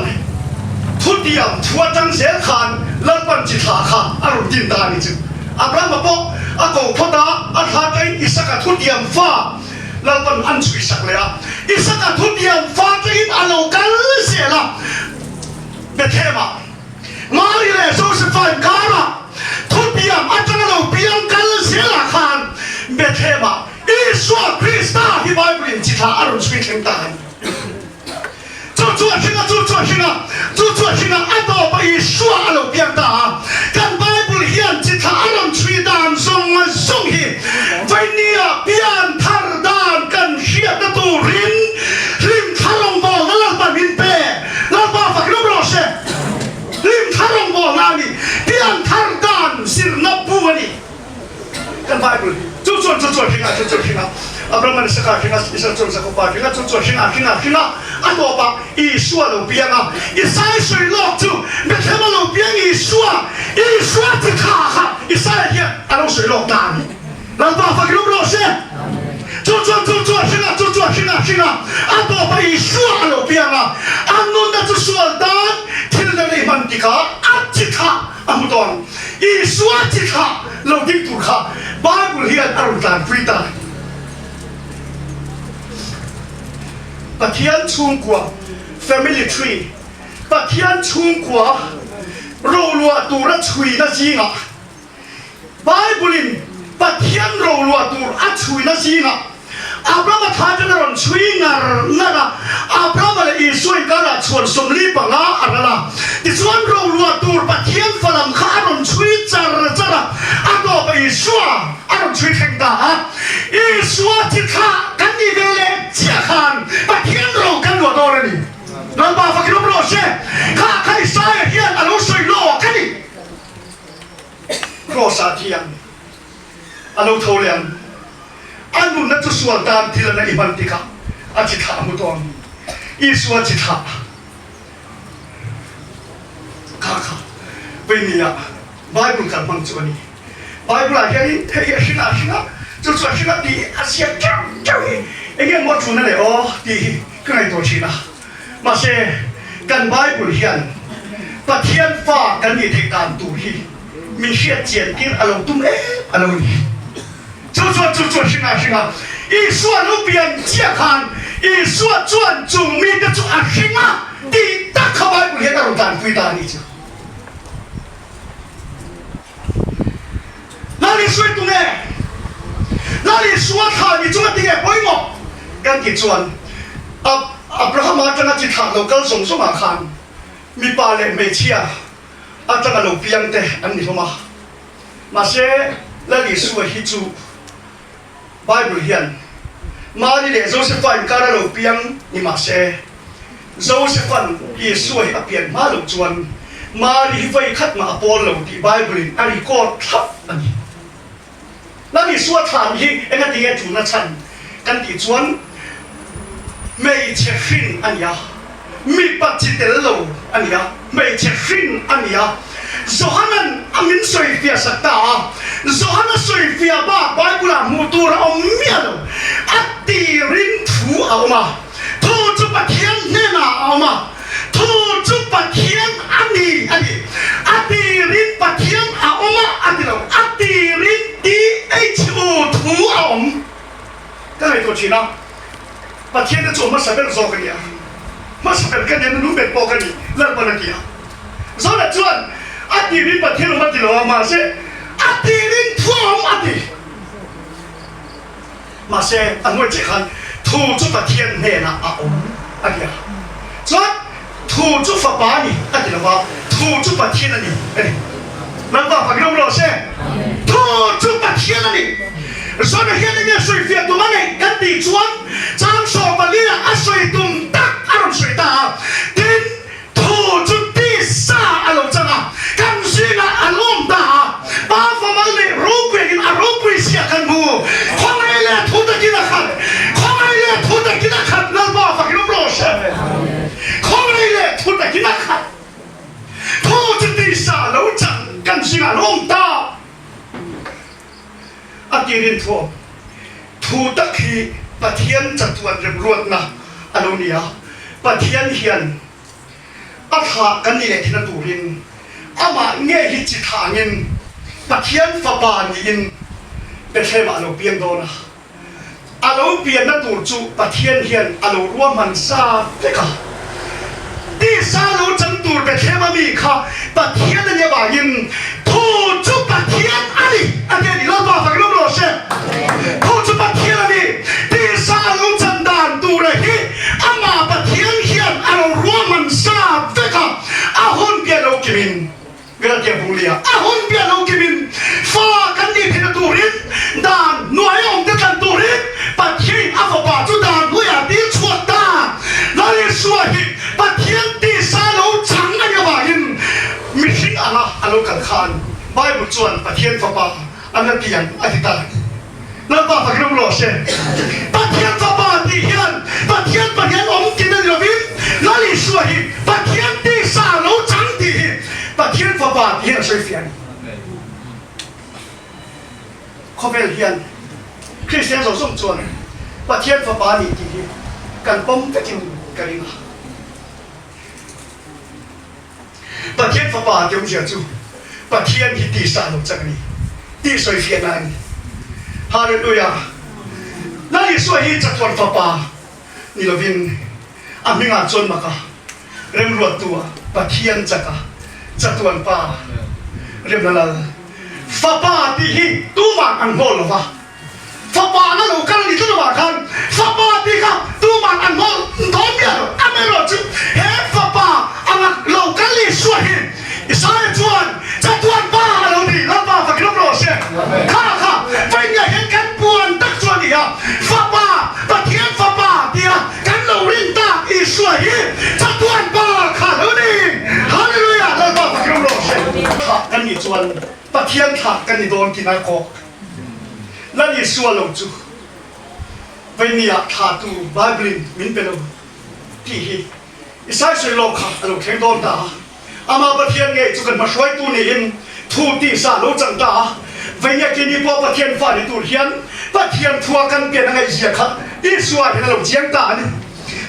ทุนเดียมทัวจังเสียขันแล้วปัญจิตาค่ะอารมณ์ดินตานี่จูอับราฮัมบอกอากูพอดาอาหารใจอิสระทุนเดียมฟ้าแล้วมันอันช่วยสักเลยอ่ะอิสระทุนเดียมฟ้าจะอินอารมณ์กันเสียละเบ็ดเทมามาลีเลยโซสิฟันการะทุนเดียมอาจารย์เราเพียงกันเสียละขันเบ็ดเทมาอิสวาคริสต์ที่ไบเบิลจิตาอารมณ์ช่วยเข่งตาจู่ๆชิงอันต่อไปชัวเราเพียงตากันไบเบิลเฮียนจิตอารมณ์ช่วยดานส่งหิวันนี้เพียงทาร์ดานกันเชียดตัวริมทารองบอลนั่นเราบินเป้เราบ้าฝักลูกเราเช่ริมทารองบอลนั่นนี่เพียงทาร์ดานสิรนับบัวนี่กันไบเบิลจู่ๆชิงอับราฮัมสกัดชิงอิสราเอลสกัดปาชิงจู่ๆชิงอันตัวปะอิสวาเราเพียงอิสราเอลช่วยโลกจู่เมื่อเทมาเราเพียงอิสวาที่ขาค่ะอิสราเอลเนี่ยอันเราช่วยโลกตานี่เราบ้าฝักลูกเราเช่จู่ๆชิงอันตัวปะอิสวาเราเพียงอันนู้นนั่นจู่ๆดานที่เราได้มันติกาอัจฉริยะอันมุตอน อีสวาจิตาเราดิ้งตัวข้าบ้าบุเรียนอารมณ์การฟิตาปะเทียนชุ่มกว่า family tree ปะเทียนชุ่มกว่าเราลัวตัวรัชวีนะจีงะไบเบิลปะเทียนเราลัวตัวรัชวีนะจีงะอับราฮัมท่าจะนรอนช่วยงานนั่นนะอับราฮัมเลยช่วยกันชวนสมรีปังอาอะไรล่ะที่ชวนเราลัวตัวปะเทียนฝรั่งข้ารอนช่วยจาร์จ้าอันก็ไปช่วยอารอนช่วยแข่งตาอีช่วยที่ข้ากันดีเวลเจ้าขันปะเทียนเรากันลัวตัวนี่เราบ้าฟักน้ำร้อนเช่ข้าใครสายเฮียนอารมณ์ช่วยโลกันนี่โรสาเทียนอารมณ์โทเลียนอันนู้นนั่นจะส่วนตามที่เราในอิมันติกะอาจิตามุตอนอีส่วนจิตาข้าเป็นเนี่ยไบเบิลกันมังจวนี่ไบเบิลอะไรนี่เฮียชินะจะส่วนชินะดีอาเซียเจ้าเองยังมาจุนนั่นเลยอ๋อดีก็ในตัวชินะมาเช่กันไบเบิลเฮียนปะเทียนฟ้ากันนี่ที่การตัวฮีมีเชี่ยเจียนกินอารมณ์ตุ้มอารมณ์นี้就行啊！一说路边接看，一说转主民的转行啊，第打开外不连那种干回答你就，哪里说东哎？哪里说他你怎么定哎？不我，跟你转，阿布拉罕马真係接談路跟送送下看，咪巴咧未似啊，阿真係路邊的，安尼好嘛？嘛些那里說起住。Bible hian mari le Josephan kara lo piang ni ma se Josephan Yesu hi apian ma lo chuan mari vai khat ma apol lo ti Bible in ari ko thap ani la ni suwa than hi enga tinge tu na chan kan ti chuan mei che fin ania mi pa chi tel lo ania mei che fin ania Zohanan amin soifia sakta Zohana soifia ba Bible mutura omialo ati rin tu auma tu chu pathian nena auma tu chu pathian ani ati rin pathian auma ati rin thu tu aum cái này tôi chỉ nói pathian nó chỗ mà sao biết rõ cái gì mà sao biết cái này nó biết bao cái gì lần bao nhiêu rõ là chuẩn ati rin pathian nó mati lo mà sẽ ati rin thu aum ati mà sẽ anh nói chỉ cần thu chút pathian nè na aum ati à chuẩn thu chút phật bá ni ati là bao thu chút pathian này ati lần bao phải không lo sẽ thu chút pathian này rồi là hiện nay suy việt tụi mình cái tỷ chuẩn trang sổ và lia à suy tụm tắc à làm suy ta đến thu chút tỷ sa à làm chân à cam suy là à làm ta ba phần mà lệ rốt về à rốt về xia căn mù không ai lệ thu ta kia là khát không ai lệ thu ta kia là khát lần bao phải không lo sẽ không ai lệ thu ta kia là khát thu chút tỷ sa lâu chân cam suy là làm ta Akirin thu tất khi pathian chặt tuan rem ruột na anonia pathian hiền atha kan ni le thina turin ama nge hi chi thangin pathian fa ba ni in bethe ma lo pian do na alo pian na tur chu pathian hiền alo ruam man sa teka ti sa lo chang tur bethe ma mi kha pathian ne ba in thu chu pathian ali again lo ba fa lo lo she thu chu pathian ali ti sa lo chan dan tu re hi ama pathian hian alo roman sa veka ahon bia lo kimin gra dia bulia ahon bia lo kimin fa kan ni thina turin dan nuai om te kan turin pathian afa ba chu dan huya ti chuat ta la le suai pathian ti sa lo chang na ba in mi hing ala alo kan khan Bible chuan pathian fa ba an tian atita na ba fa krom lo she pathian fa ba ti hian pathian om tin na lovin la li suai pathian ti sa lo chang ti pathian fa ba ti hian soi fian khovel hian Christian so som chuan pathian fa ba ni ti kan pom takin karinga pathian fa ba tiom sia chu ปะเทียนที่ตีสาลงจากนี้ตีสวยเฟียนนั้นฮาเลลูยานั่นสวยที่จะทวนฟ้าป่านี่เราวินอามิงาจนมากะเริ่มรวดตัวปะเทียนจะทวนป่าเริ่มนั่นละฟ้าป่าที่หิตู้มาอันโง่หรอวะฟ้าป่านั่นเรากันนี่ตู้มากันฟ้าป่าที่ครับตู้มาอันโง่ท้องเมียอเมริกาเฮ้ฟ้าป่าอันเรากันนี่สวยอิสราเอลจะทวนป่าเราดีเราป่าฝักน้ำร้อนเสียข้าเป็นอย่างเห็นกันปวนตักส่วนนี้อ่ะฟ้าป่าปะเทียนฟ้าป่าเดียกันเราลิ้นตาอิสราเอลจะทวนป่าข้าเราดีฮาเลลูยาเราป่าฝักน้ำร้อนเสียกันนี่ส่วนปะเทียนขากันนี่โดนกินอะไรก็นั่นนี่ส่วนเราจูวันนี้ขาตูไบเบิลมินเป็นเราที่อิสราเอลโลกาเราแข่งโดนตาอามาปะเทียนไงจุกันมาช่วยตัวนี้ทูตีสาโลจังตาวันนี้กินนี่พอปะเทียนฟ้าในตัวเฮียนปะเทียนทัวกันเปลี่ยนอะไรเสียครับอิสราเอลเราเจียงตานี่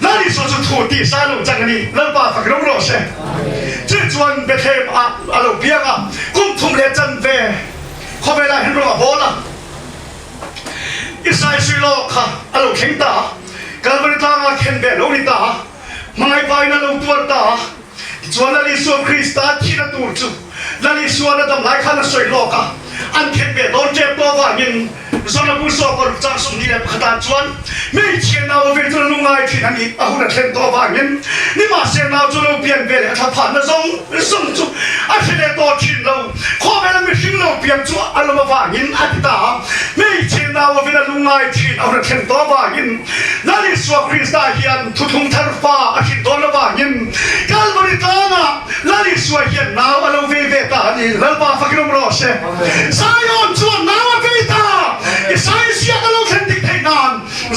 นั่นนี่ส่วนจุดทูตีสาโลจังนี่เราป่าฝักน้ำร้อนเสียจุดจวนเบเทมเราเบียงกุ้งทุ่มเลจันเวขอเวลาเห็นเราโหล่ะอิสราเอลโลกาเราแข่งตาการบริจาคเข็นเบลลิตาไม่ไปนั่นเราตัวตาจวนนั่นส่วนคริสต์ที่นั่นตัวจูนั่นส่วนนั่นทำลายข้าศึกสวยโลกาอันเข็นเบลโดนเจ็บตัวว่ายินส่วนนั้นผู้สอบคนจังสมนี่แหละขดานจวนไม่เชื่อเราเวทลุงไงที่นั่นอีกอาหุนเข็นตัวว่ายินนี่มาเสียเราจวนเราเปลี่ยนเบลถ้าผ่านนั่นส่งจูอาเสียตัวที่เราขอเวลาไม่ถึงเราเปลี่ยนจูอารมณ์ว่ายินอธิตาไม่เชื่อเราเวทลุงไงที่อาหุนเข็นตัวว่ายินนั่นส่วนคริสต์เฮียนทุกทารฟ้าอาทิตย์โดนว่ายินการบริจาคนั่นส่วนเฮียนน้าเราเวทตานี่เราป่าฟักน้ำร้อนเสียสายอนจวนน้าเวทตาอิสราเอลเสียกันเราเข็นดิเทนาน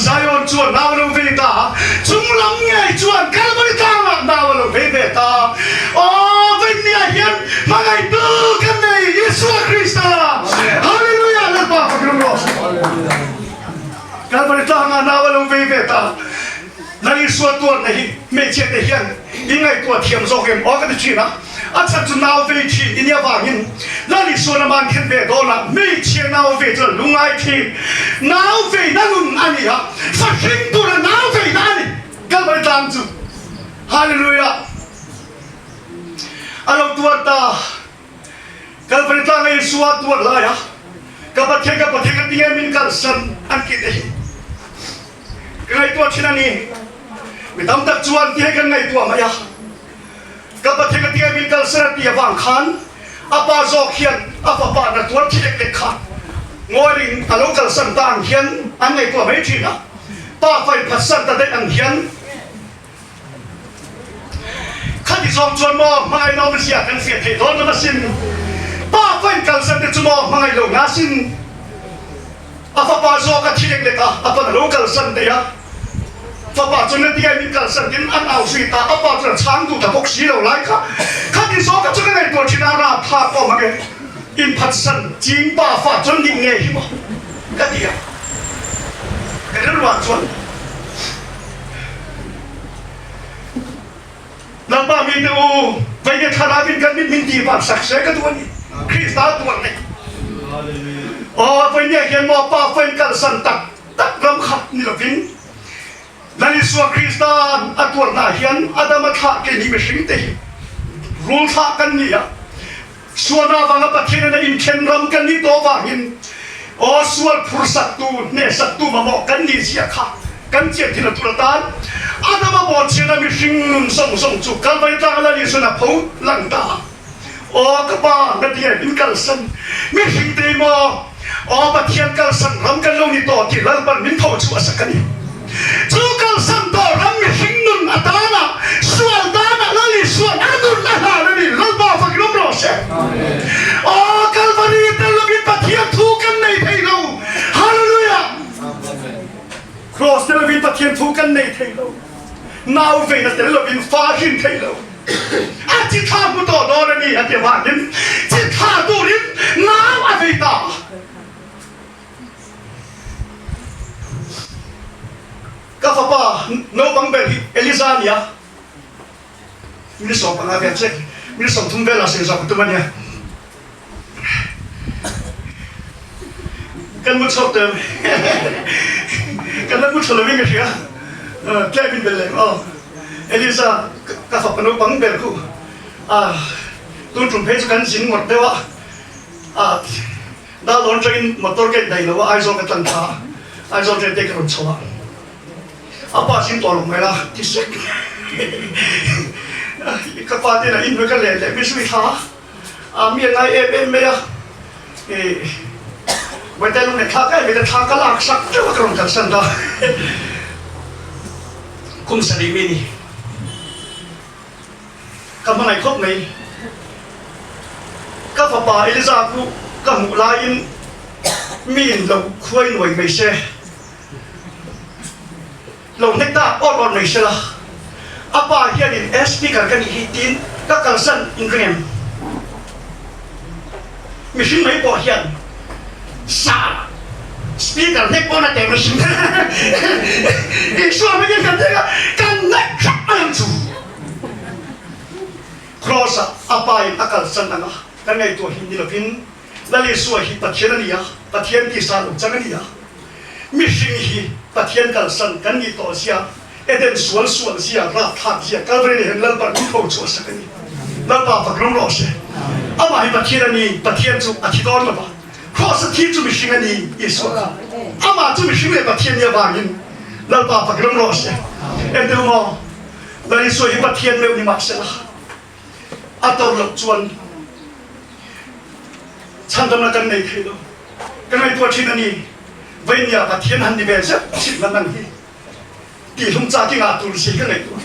สายอนจวนน้าเราเวทตาจุงลำไงจวนการบริจาคน้าเราเวทตาโอ้วันนี้เฮียนมาไงดูกันในยิสุคริสต์ฮาเลลูยาเราป่าฟักน้ำร้อนการบริจาคน้าเราเวทตานั่นส่วนตัวนี้ไม่เชื่อเฮียนยังไงตัวเทียมโซเกมออกกันที่นะอาจารย์จุนเอาเวทีอินเดียว่ายินนั่นส่วนมันเข็นเบโดนะไม่เชื่อเอาเวทีลุงไอทีเอาเวทีนั่นอันนี้ฮะสักครั้งตัวนั้นเอาเวทีนั่นกันไปตามจุฮาเลลูยาอารมณ์ตัวตากันไปตามไอ้ส่วนตัวละยะกับประเทศที่ยังมีการสั่งอันคิดเองไงตัวที่นั่นนี่ไม่ต้องตัดจวนที่ให้กันไงตัวมายะกับประเทศที่มีการเสนอที่วางขันอาปาโจเขียนอาปาปานัตัวที่เล็กๆขันงอริงอารมณ์การสันต่างเขียนอันไงตัวไม่จริงนะป้าไฟพัดสันแต่ได้อันเขียนขันที่สองจวนมองมาไอ้น้องมันเสียกันเสียเทโดนมาสินป้าไฟการสันแต่จวนมองมาไอ้ลงงาสินอาปาโจกับที่เล็กๆอาปาอารมณ์การสันแต่ยะฟ้าป่าจนนั่นที่ไอ้มีการสั่งยินอันเอาสุดตาฟ้าป่าจนช้างดูแต่พวกสีเราไล่ค่ะข้าที่สองก็จะกันในตัวที่นาราพาก็มาเกอินพัดสันจิงป่าฟ้าจนยิ่งเงี้ยหิมะก็ดีอ่ะก็เรื่องว่าจนนั่นป่ามีดูไปเดินทางบินกันมินดีป่าสักเสกตัวนี้คริสต์ตัวนี้อ๋อไปเนี่ยเห็นว่าป่าไปกันสันตักรำขัดนี่ละพินนั่นส่วนคริสต์อัตวันนาเฮียนอาดามาทักกันนี่ไม่สิ่งเดียวรู้ทักกันนี่อ่ะส่วนเราฟังประเทศนั้นอินเทนรำกันนี่ตัวว่าหินโอ้ส่วนผู้สัตว์ตัวเนี่ยสัตว์ตัวมาบอกกันนี่เสียค่ะกันเจ็บที่นั่นตัวตานอาดามาบอกเชื่อนั้นไม่สิ่งส่งจุกกันไปตั้งแล้วนี่ส่วนผู้หลังตาโอ้กบ้านั่นที่เป็นกันสันไม่สิ่งเดียวมาโอ้ประเทศกันสันรำกันลงนี่ตัวที่เราบันมินเขาชัวสักกันนี่จูกันสันตัวรำไม่สิ่งนุ่นอัตานะส่วนตานะนั่นนี่ส่วนอันนุ่นนะฮะนั่นนี่เราบอกฟังรู้มั้ยเช่โอ้กันวันนี้แต่เราเป็นประเทศทุกันในไทยเราฮาเลลูยาครอสแต่เราเป็นประเทศทุกันในไทยเรานาวเวนัสแต่เราเป็นฟ้าขึ้นไทยเราอาจิตข้ามุตโตโดนนี่อาเทวานินจิตข้าตัวนี้นาวอเวตาก็ฟ้าป่าโนบังเบลเอลิซาเนียมิสส่งปังอาเวเช็คมิสส่งทุ่มเวลาสิ่งสักตัวมันเนี่ย กันมุดชอบเติมกันแล้วมุดชอบเลยวิ่งกันเสียแก้บินเป็นเลยอ๋อเอลิซากระฝับกันบังเบลกูตุ้นจุ่มเพชรกันสินหมดได้ว่าดาวล้นจะกินมอเตอร์เกตได้แล้วว่าไอโซกันตันท่าไอโซจะเด็กรถชัวป้าสินตัวลงไหมล่ะที่สุดก็ป้าที่ไหนอินไปกันเลยไม่ช่วยท่ามีอะไรเมียไว้แต่ลุงเนี่ยท่าก็ไม่ได้ท่าก็ลากสักจะว่ากรงกันสันดาคุมสติมินีกำมันไหนครบไหนก็ฝ่าป่าเอลิซากูก็หมู่ลายินมีนเราคุยหน่วยไม่ใช่เราเน็ตตาออดไม่ใช่ละอาป่าเฮียดินเอสพีกันฮิตินก็กันสันอินเกรมไม่ใช่ไม่พอเฮียนสาสปีกันเน็กปอนาเตไม่ใช่อีกส่วนไม่ยังกันเด็กกันเน็กชักมันจูครอสอาป่าอินอาการสันนะกันไงตัวหินนี่ละพินแล้วเลยส่วนหินปัจเจกนี่ปัจเจกที่สารจังนี่มิชิหิปัจเจกกันสันกันนี่ตัวเสียเอเดนส่วนเสียรักทักเสียกันเป็นเห็นแล้วปัจจุบันชัวสักนี่แล้วป่าฝักน้องรอเสียอามาหิปัจเจกนี่ปัจเจกจูอธิษฐานมาบ้าครอสที่จูมิชินี่อิสระอามาจูมิชินี่ปัจเจกนี่บางยินแล้วป่าฝักน้องรอเสียเอเดนมอแล้วเลยส่วนหิปัจเจกเร็วนี่มาเสียละอาตัวหลบจวนฉันทำนักการในที่นู้กันในตัวที่นี่วันนี้ปัจเจียนหันดีเบสชิดมันนั่งที่ตีลุงจากที่งาตุลสีกันในตัว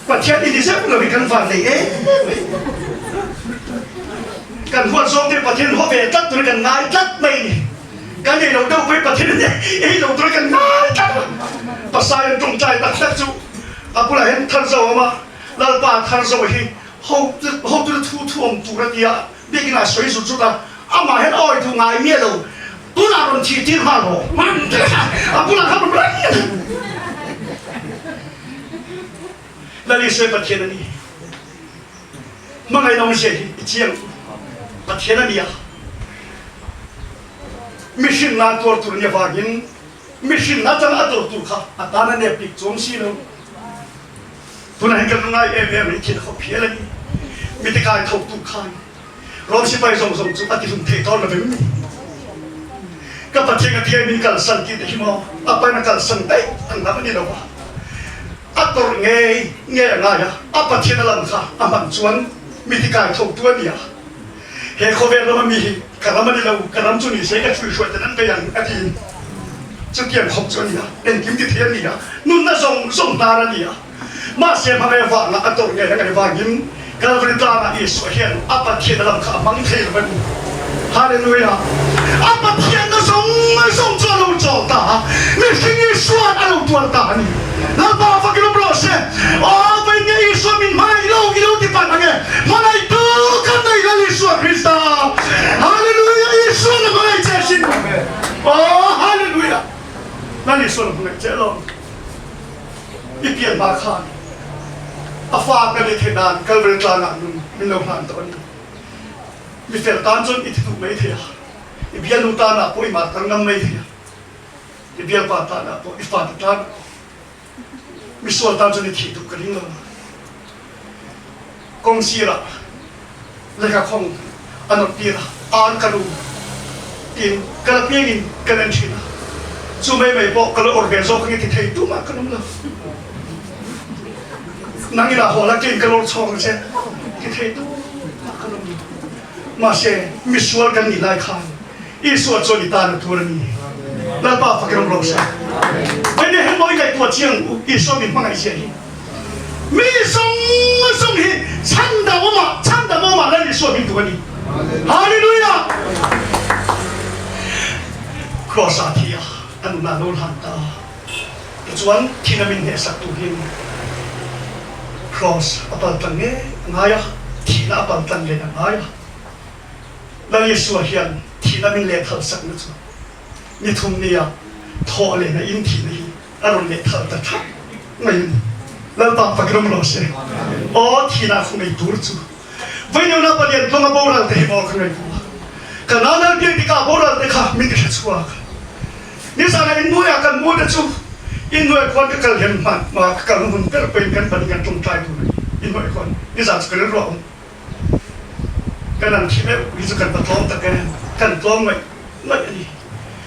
ปัจเจียนอินดิเซปเราไปกันฟังเลยกันหัวโซ่ที่ปัจเจียนหัวเบตัดตัวกันง่ายตัดไม่กันในเราเดาไปปัจเจียนเนี่ยเราตัวกันง่ายตัดภาษาอย่างตรงใจตัดตัดจู่อาปุระเห็นท่านสาวมาแล้วป่าท่านสาวที่เขาตัวทุ่มตัวเดียเด็กน่ะสวยสุดๆอ่ะอามาเห็นอ้อยทุ่งไงเมียเราตัวน่ะมันชี้ที่ห้าโลมันอาปุระทำอะไรแล้วนี่สวยปัจเจกนี่เมื่อไงน้องเสียเจียงปัจเจกนี่อ่ะมิชินนาตัวเนี่ยว่ากินมิชินนาจะนาตัวค่ะอาตาเนี่ยปิดจงสีเราตัวนั้นกันง่ายไม่คิดเขาเพี้ยเลยมิติการถูกตุกขันเราสิไปส่งจุดอธิสุนเทตอนละเป็นก็ปัจจัยกันที่มีการสังเกตที่มองapa yang akan santai anda ni lawa atur ngai ngaya apa tiada dalam kah aman cuan miti kai thok tuan dia he khover lo mi karam ni lau karam chu ni se ka chui shoi tan pe yang ati chu kiam khop chu ni en kim ti thian ni nun na song ta ra ni ma se ma ve wa na atur ngai ngai wa gim kal fri ta na is so hian apa tiada dalam kah mang thei lo Hallelujah. Apa tiada song cuan lo cuan ta, mesti Yesuan alu tuan ta ni. Lapa fakir berose. Oh, banyak Yesus min mai ilo di pandange. Mana itu kan dari Yesus Kristus. Hallelujah. Yesus nak mengai cesin. Oh, Hallelujah. Nanti Yesus nak mengai celon. Ipian makan. Apa kan ditenan kalau berjalan minum hantar ni. Mister Tanjung itu mai thia. Ibian utana poi matangam mai thia. Ibian patana poi ifatan. Misal Tanjung itu kering. Kongsira. Leka kong anot tira. An kalu. Tin kalapingin kanan China. Sumay may po kalau organizo kong ititay itu makanam lang. Nangina hola kin kalau chong siya. Ititay itu makanam lang. Masih misual kan nilai kan, Yesus jadi tanah Tuhan ini. Lalu apa fakir merasa? Ini hamba ikai tua ciang Yesus min mangai sih. Misong hi canda mama lalu Yesus min Tuhan ini. Haleluya. Cross atia, anu nanul hanta. Tujuan kita min hesak Tuhan. Cross apa tangge ngaya, tidak apa tangge ngaya. Lalu Yesus hian tidak melihat hal sakit. Ni thum ni ya, thol le na inti ni, aron le thal tak. Ngayon, lalu tak fakir merasa. Oh, tidak aku ngai turcu. Banyak nak belian, kau ngapa orang teh mau kau ngai buah. karena dia dikabur mereka mikir semua. Ni sana in mua akan mua dah tu, in mua kuan kekal yang mak kalau mun terpengen bandingan tungkai tu, in mua kuan. Ni sana sekarang ruang. Kanan kita itu kan betul tak kan tolong ni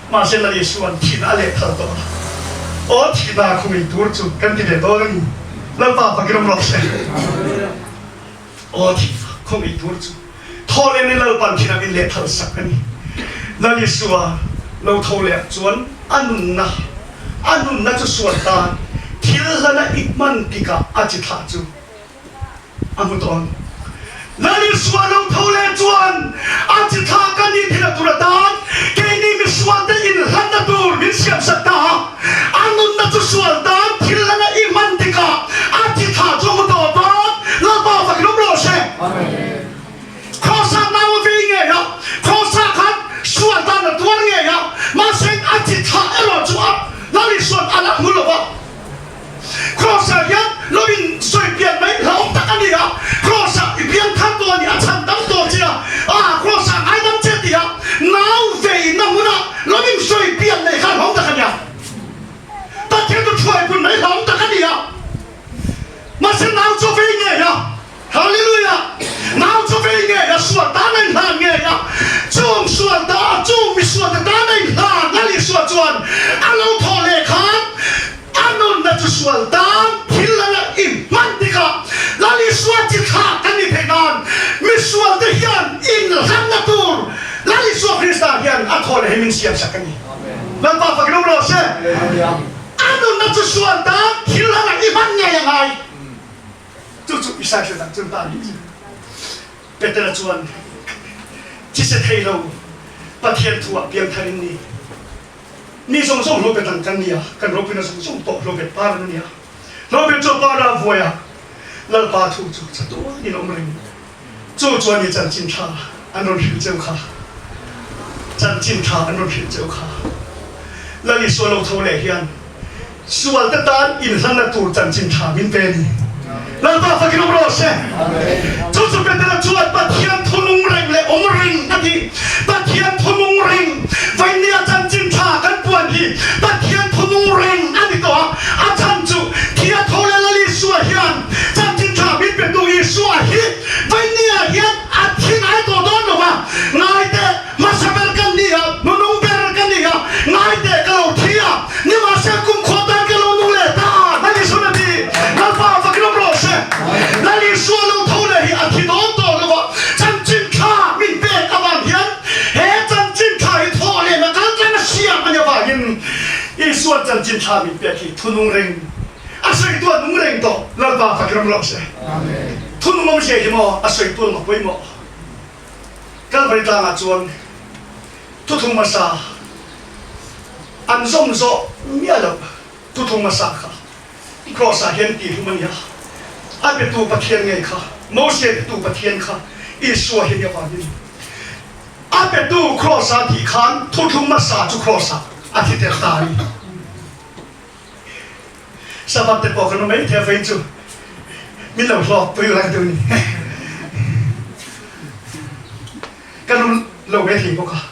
masih lagi suan tidak leh tahu oh tidak aku itu tu kan tidak tahu ni lepas pakai nomor saya oh tidak aku itu tu tahu ni lepas tidak ni leh tahu sakani lagi suan lalu tahu leh suan anun na tu suan tan tidak nak iman tiga aja tahu amu tahu Lalu suara thole tuan, aja thakan ni tidak turatan, kini miswan dan in handa tur minsiam sakta, anun na tu suara dan tilana iman tika, aja thah jom dotan, lapa fakir berose. Kosa nawa vinge ya, kosa kan suara dan tuan ya, masing aja thah elo jual, lalu suara anak mulaba. Kosa yang lebih soipian baik laum takkan dia, kosa ipian kantor ni acan dam tu dia, kosa ayam jadi dia, nau vei namuna lebih soipian baik laum takkan dia, tak kira tu pun baik laum takkan dia, masih nau covingnya ya, haleluya, nau covingnya ya suara tanah langnya ya, jom suara jom suara tanah lang, ngali suara tuan, alau thole kan. Anun na tu sual dang hilala iman tika lali sual jika kani penan misual dehian in handa tur lali sual Krista hian athole hemin siap sakani lampa fakir nomor se anun na tu sual dang hilala imannya yang ai cucu bisa sedang cerita ni betul tuan jiset helo patian tua biang tarin ni ni song lo betang kan dia kan lo pina song to lo bet par ni ya lo bet jo para voya lal pa thu chu chato ni lo mring chu chuan ni chan chin tha anon hi cheu kha chan chin tha anon hi cheu kha lali so lo tho le hian sual ta tan in han na tur chan chin tha min pe ni lal pa fakir bro se chu chu betela chuat pa thiam thunung reng le om ring ati pa thiam thunung reng vai ni chan chin tha kan puan hi pa thiam thunung reng ani to a chan chu thia thole lali suwa hian chan chin tha min pe tu hi suwa hi vai ni hian a thin ai to don lo ba ngai te masaber kan ni ha nunung ber kan ni ha ngai te ka lo thia ni ma se kum khotan ka lo nu le ta lali suna di lal pa fakir bro se lali suwa lo thole hi a thi don to lo ba chan chin tha min pe ka ban hian he chan chin tha hi thole na kan kan siam anya ba hin i suwa chan chin tha min pe ki thunung reng asoi tu nung reng to lal pa fakir bro se amen thunung mom se hi mo asoi tu ma poi mo kal bari ta nga chuan tu thung ma sa an zom zo mia lo tu thung ma sa kha cross a hian ti man ya a be tu pathian ngai kha mo se tu pathian kha i suwa hi ya ba ni a be tu cross a ti khan tu thung ma sa chu cross a ti te ta ni sabab te po kan mai te vein chu min lo lo pu la tu ni kan lo ve thi ko ka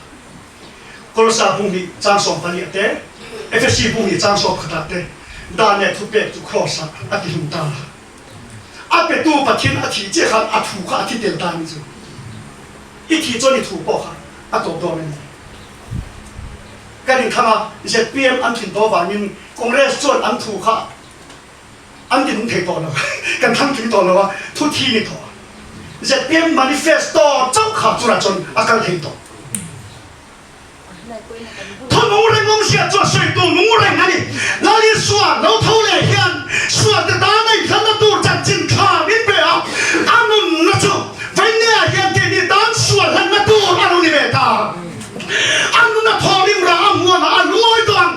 Kolosa bumi jang som pani te FSC bumi jang som khata te da ne thu pe tu cross a ti hum ta a pe tu pathin a thi che khan a thu kha a thi tel ta ni chu i thi cho ni thu po kha a to do ni kanin khama ZPM an thin to wa min congress chon an thu kha an tin thei to lo kan thang thing to lo wa thu thi ni to ZPM manifesto chau kha chu ra chon akal thei to thunung reng ngom sia cho soi tu nung reng ani lali suwa lo thau le hian suwa te da nei khan na tur chan chin kha min pe a anun na chu vai ne a hian te ni dan suwa lan na tur anu ni be ta anun na thorim ra amwa na anu oi don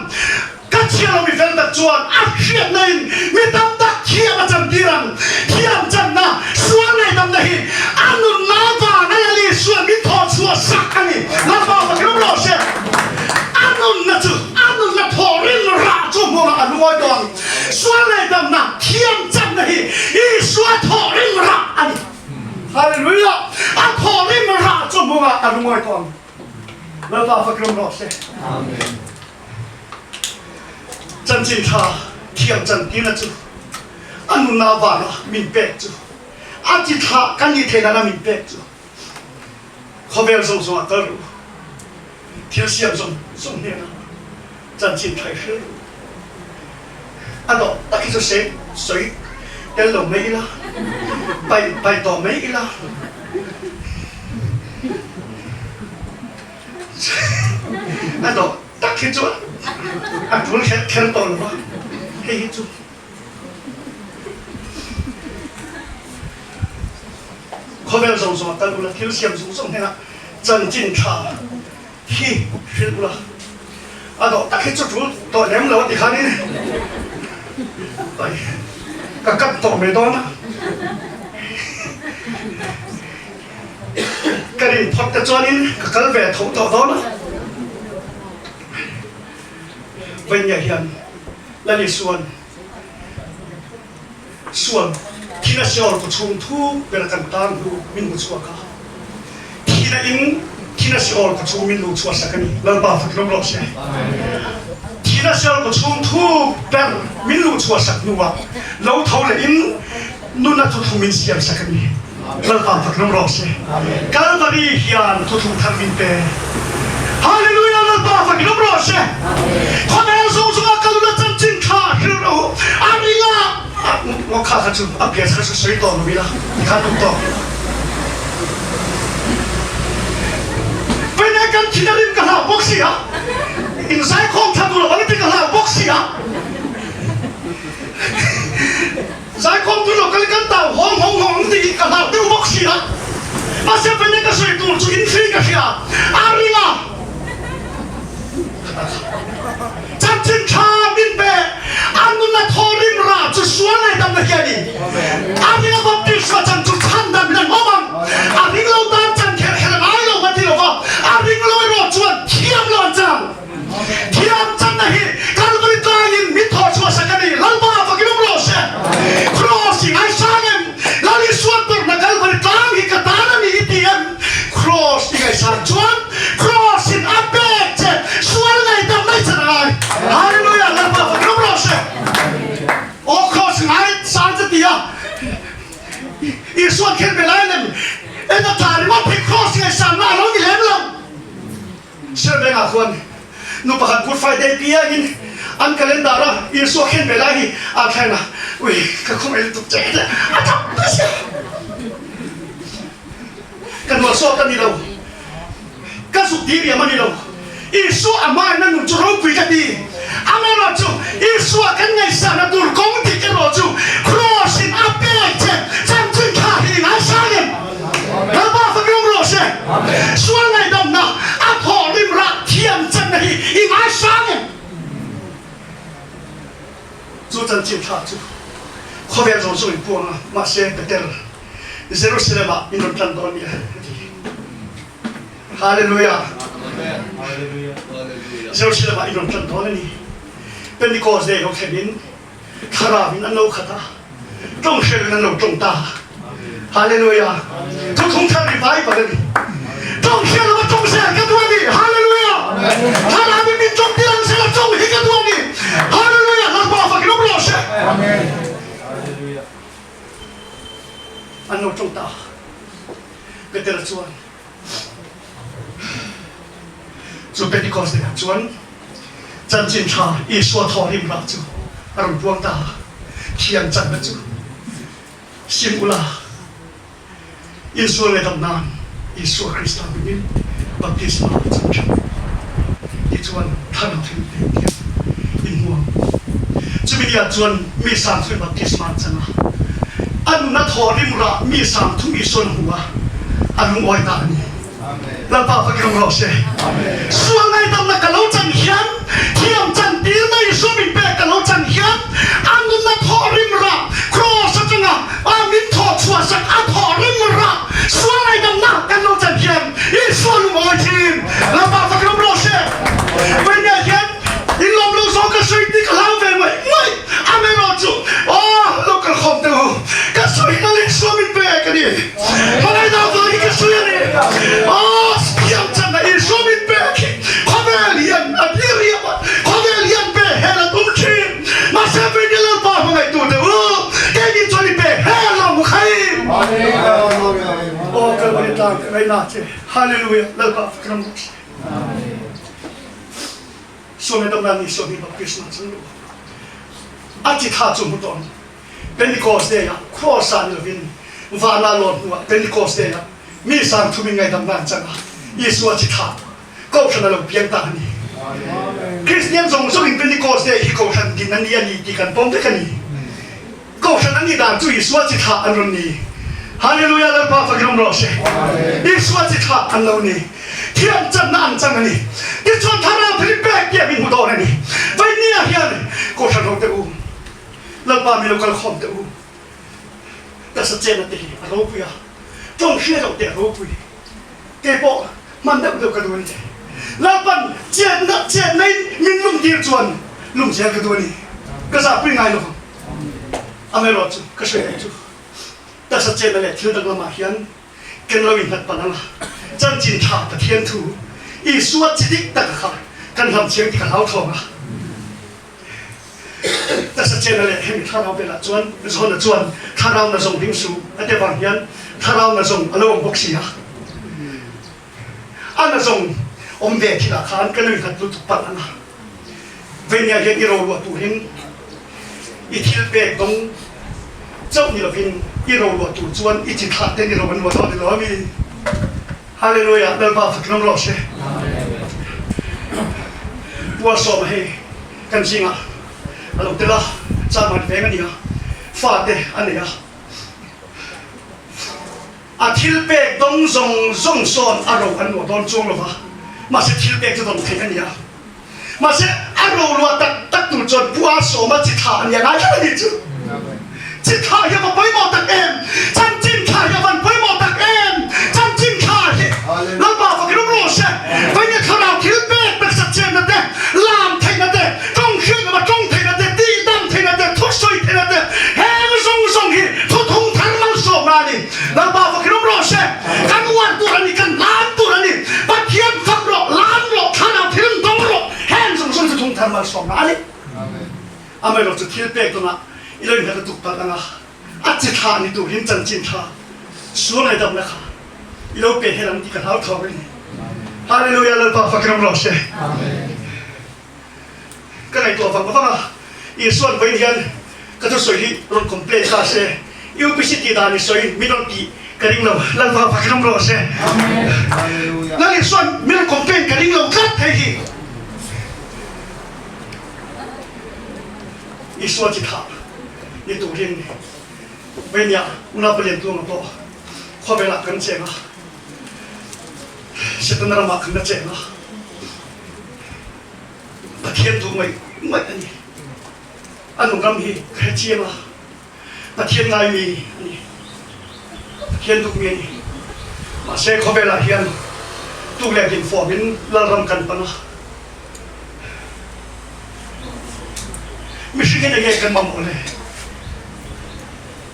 ka chia lo mi fel da chuan a khiat nei mi tam tak khia ma chan tiran khiam chan na suwa nei dam na hi anun na ba na lali suwa mi tho suwa sak ani la ba ma kro lo se anun na thorin ra chu mo na anuai dong suwa le dam na thiam chan na hi I suwa thorin ra ani hallelujah a thorin ra chu mo na anuai dong แล้วป่าฟักลมรอเสจันจินทาเทียมจันกินจูอันนุนาวานะมินเป็ดจูอาจิตากันยี่เทนานะมินเป็ดจูเขาเบลส่งส่งอัตรูเที่ยวเสียมส่งเนี่ยนะจันจินไทยชื่ออันต่อตะกี้จะเสียสวยเดินลงไม่ละไปต่อไม่ละอันต่อตะกี้จะอันนู้นแค่ต่อหรือเปล่าเฮ้ยจูเขาเบลส่งส่งอัตรูละเที่ยวเสียมส่งเนี่ยนะจันจินทาฮีชื่อละอันต่อตะกี้จะจูต่อเลี้ยงเราที่ขานี่ไปกัดต่อไม่ได้นะกระดิ่งพัดกระจอนี่กัดแหวนถูต่อได้นะเป็นอย่างยันและในส่วนที่น่าเชื่อก็ชมทุกเวลากันตามดูมินบุชัวก้าที่น่าเชื่อก็ชมมินบุชัวสักนี่แล้วบ้าฝึกลมรอบเสียที่น่าเชื่อก็ชมทุกแบบมินบุชัวสักนัวแล้วเท่าเลยนู่นน่ะทุกมินเสียสักนี่แล้วบ้าฝึกลมรอบเสียการบริหารทุกทางมินเปฮาเลลูยาแล้วบ้าฝึกลมรอบเสียคนเอลซูสุกาการุณจันจินข้าฮิโร่อาริงา我看看就别说是谁倒霉了，你看懂不懂？本来跟其他人干好不是啊，你再空他多了，我这个好不是啊，再空多了跟到红的干好都不是啊，把这本来个水多就引起个是啊，阿里啊，真正差明白。anu na thorim ra chu suanai dam na hiani ani na baptis wa chan chu than dam na ngomang ani lo dan chan kher kher ai lo ma ti lo ba ani lo ro chuan thiam lo chan na hi kalvari tangin mi tho chu sakani lalba fa kilom lo se crossing ai sangem lali suat tur na kalvari tang hi ka tan ni itiam crossing ai sa chuan crossing apek che suanai dam nai chan ai hallelujah lalba fa kilom lo seโคสไงสารสติอ่ะอีส่วนเข็นไปแล้วเนี่ยเอ็นจะถ่ายว่าพิโคสไงสารหน้าเราอีเล่มเราเชื่อไหมอ่ะคนนูประกันกูไฟเดย์ปีอ่ะกินอันกันเล่นดาราอีส่วนเข็นไปแล้วนี่อาแค่น่ะอุ้ยก็คงไม่ตุกใจเลยอาจับไม่ใช่กันว่าโซ่กันนี่เราก็สุดที่เดียมันนี่เราอีส่วนอามานั่นหนูจะรู้ปีกันดีอามาเราจูอีส่วนกันไงสารดูกงที่กันเราจูครอสินอาเปียเจจันทึงข้าที่ไหนสร้างเงินแล้วบ้าฟังยุ่งเราเสียส่วนไงดำนะอาพอริมรักเทียมจันนี่อีไหนสร้างเงินจูจันจิมข้าจูเขาเป็นเราจูอีพวงมาเสียเตอร์เซรุสิเลมาอินทร์จันตอนนี้ฮาเลลูยาเซลล์เชื่อว่าอีกคนตอนนี้เป็นที่โคสเดย์เขาแค่บินคาราบินอันโลกตาต้องเชื่อนั้นเราต้องตาฮาเลลูยาทุกคนทำรีไวฟ์ไปเลยต้องเชื่อว่าต้องเชื่อกันด้วยนี่ฮาเลลูยาคาราบินมีจงเดียงเชื่อจงให้กันด้วยนี่ฮาเลลูยาเราบอกฟังกันรู้หรือเปล่าอันโลกจงตาก็เตะชวนจูเป็นที่คอสเดย์ชวนจันจินชาอีสวทอริมรักจูอารมณ์พวงตาเขียนจันนะจูชิมอุลาอีสวเลดำนานอีสวคริสต์บินบัพติศมาจันทร์อีชวนท่านถึงเดียอินห่วงจูมีเดียชวนมีสามทุนบัพติศมาจันนะอันนัทอริมรักมีสามทุนอีส่วนหัวอันงอยตานีแล้วป่าวฟังกันเราเสียส่วนไงตำนักกันเราจันเขียนเทียมจันตีในส่วนมีเปกันเราจันเขียนอันนั้นทอริมระครอสัจงะอามินทอชัวสักอัทอริมระส่วนไงตำนักกันเราจันเขียนอีส่วนมอยทีมแล้วป่าวฟังกันเราเสียเป็นอย่างเขียนอีลมลูกสองก็ช่วยที่กล่าวไปไหมไม่อเมริกาจูโอ้ลูกกระขบดูก็ช่วยนั่นเองส่วนมีเปกันดิมาไงดาวฟ้าอีกก็ช่วยนี่โอ้ยังจังนะอีส่วนมีเป ไรน่าเจฮาเลลูยาเลิกปะกระมุกส่วนในตำนานนี้ส่วนนี้แบบคริสต์มาสรู้อาจิตหาจุมุตอนเป็นนิโคสเดียครอสานเลวินวานาโลดนัวเป็นนิโคสเดียมีสารทุมิงไงตำนานจังเยซูอาจิตหาก็ฉันเราเพียงตานี้คริสเตียนส่งส่งเป็นนิโคสเดียที่เขาฉันกินนันนี่อันนี้ที่กันป้องกันนี้ก็ฉันนั้นนี่ด่านจุยสวาจิตหาอันนี้ฮาเลลูยาเลิกปะฟังคำร้องเสียเยซูอาจิตหาอันนี้เทียนจันนันจังนี่ที่ชนทาราพิเปกเกี่ยบินหุดอนนี่ไปเนี่ยเฮียนก็ฉันรู้เต็มเลิกปะมีลูกกระคอมเต็มแต่สัจเจนตีรู้ปุยอ่ะจงเชื่อเราเดี๋ยวรู้ปุยเก็บปะมันเด็กเด็กกระดูนี่แล้วปันเจนนักเจนในมินลุงดีจวนลุงเจนกระดูนี่ก็จะเป็นไงลูกอเมริกาก็ช่วยได้จูแต่สัจเจนนั่นแหละที่เราต้องมาเฮียนเกินเราอินทัดปนังละจันจินทาตะเทียนถูอีสวดจิติตะกะกันทำเชียงที่กันเอาทองอ่ะแต่สัจเจนนั่นแหละเห็นถ้าเราเป็นละจวนจวนถ้าเราน่ะส่งพิมสูอันเดียวกันยันถ้าเราน่ะส่งอารมณ์บกเสียอันน่ะส่งอมเวทีละคานก็เลยขัดลุตุปันนะเวียนยังอีโรวัวตูหินอีทิลเบกตรงเจ้านี่เราเป็นอีโรวัวตูจวนอีจิตขาดเต็นอีโรวันวัวตอนนี้เรามีฮาเลลูยาเดินป่าฝึกน้ำร้อนเช่วัวสอบให้กันจริงอ่ะอารมณ์เตล่าจามันเวงันนี่อ่ะฟาดเดอันนี้อ่ะอาทิลเบกตรงส่งโซนอารมณ์อันวัวตอนช่วงหรอวะมาเสทิลเบกจะต้องเทกันนี่อ่ะมาเสอารมณ์วัวตักตุจนบัวสมาจิตหานอย่างไรกันนี่จูจิตหาอย่ามาไปมองตักเอ็มจันจินขาอย่ามันไปมองตักเอ็มจันจินขาแล้วป่าฟังรู้รู้ใช่ไปเนี่ยขนาดทิลเบกเป็นสัจเจนนั่นเองลามเทนั่นเองจงเชื่อมาจงเทนั่นเองดีดำเทนั่นเองทุกส่วนเทนั่นเองเฮ้ยส่งหิทุกทุ่งทั้งมันส่งมานี่แล้วป่าฟังรู้รู้ใช่กันวันตัวนี้กันล้านตัวนี้ปัจเจียนฟังหลอกล้านหลอกขนาดทิลต้องหลอกเฮ้ยส่งทุกทุ่งทั้งมันส่งมานี่อเมริกาจะทิลเบกตัวน่ะอีเรื่องนี้ถูกตัดนะอาจิตหานี่ตัวหินจันจินทาส่วนไหนดำนะคะอีโลเปเฮลันที่กันเอาทองนี่ฮาเลลูยาเลิศป่าฟังคำร้องเช่ก็ในตัวฟังก็ฟังอ่ะอีส่วนวิญญาณก็จะสวยที่รถคอมเพล็กซ์เช่อีอุปสิทธิดานี่สวยมีรถที่กระดิ่งเราเลิศป่าฟังคำร้องเช่นั่นอีส่วนมีรถคอมเพล็กซ์กระดิ่งเรากัดให้ที่อีส่วนจิตหานี่ตัวหินเวียนยาอุณหภูมิตัวมันโตข้อเวลากันเจงอ่ะเสด็จนรมาขึ้นนะเจงอ่ะตะเคียนตัวไม่อันนี้อันนู้นก็มีแค่เชียงอ่ะตะเคียนไงมีอันนี้ตะเคียนตัวมีมาเสกข้อเวลาเฮียนตัวแรกกินฟอร์มินละรำกันปะนะไม่ใช่แค่เด็กกันมาหมดเลย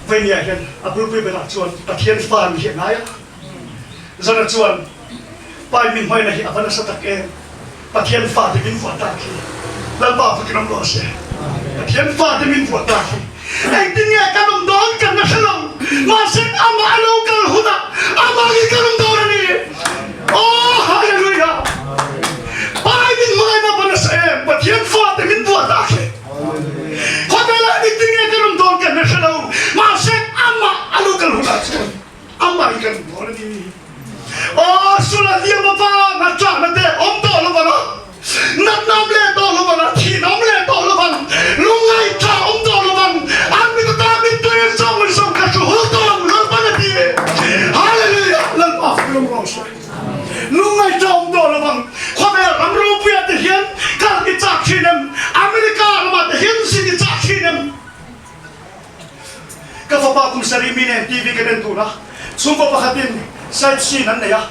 เวียนยาเห็นอับรุษเวลาชวนตะเคียนฟ้ามีเห็นไหมอ่ะจนชวนไปมินห้อยในอัฟนัสตะเกมตะเคียนฟ้าที่มินฝัวตาคีแล้วบ้าฝึกน้ำร้อนเสียตะเคียนฟ้าที่มินฝัวตาคีไอ้ที่เนี่ยกันน้ำดอนกันนะฉลองมาเซ็ตอามาลูกันหุดะอามาลีกันน้ำดอนนี่โอ้ฮาเลลูยาไปมินห้อยมาบันเสียตะเคียนฟ้าที่มินฝัวตาคีพอเวลาไอ้ที่เนี่ยกันน้ำดอนกันนะฉลองมาเซ็ตอามาลูกันหุดะอามาลีกันน้ำดอนนี่โอ้สุนัขเลี้ยงมาบ้างนะจ๊ะนั่นเด้อมโตแล้วบ้างนัดน้ำเลี้ยงโตแล้วบ้างที่น้ำเลี้ยงโตแล้วบ้างลุงไงจ้าโตแล้วบ้างอันนี้ก็ตามมีตัวส่งกระชูหัวโตแล้วบ้างที่ฮาเลลูยาแล้วออกลุงร้องใช่ลุงไงจ้าโตแล้วบ้างความเป็นรำรูปเวียดเห็นการที่จากที่นั่นอเมริกาเรามาเห็นสิ่งที่จากที่นั่นก็ฟ้าปาคุมสรีมีเนี่ยทีวีกันดูนะสุ่มฟ้าปาขัดดินใส่ชีนั่นเนี่ย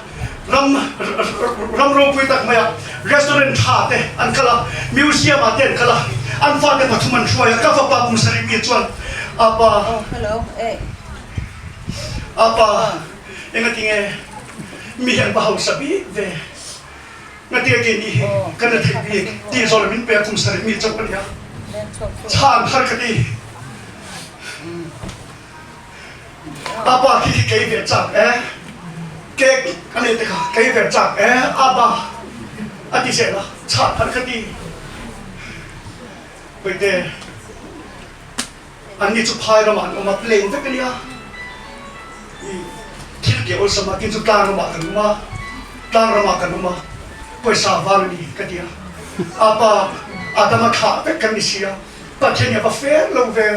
รำรูปวิตักมา呀รีสอร์ทท่าเตอันกะละมิวเซียมอาเตนกะละอันฟ้าเตปัทุมันช่วยก็ฟ้าปาคุมสรีมีจวนอาปา Hello, hey. อาปาเอ็งติงเอมีอันบ่าวสับีเวงติกินี่กันนะที่บีที่โซลมินเปียคุมสรีมีจวนเนี่ยชานฮักดีอาปาที่เกยเวจัก kek ane te ka kai ver chak aba ati se la cha thar khati bete ani chu phai ra man ma plane te kania i thil ke ol sama ki chu tang ra ma kan ma paisa var ni katia apa adama kha pe kan ni sia pa thenya ba fe lo ve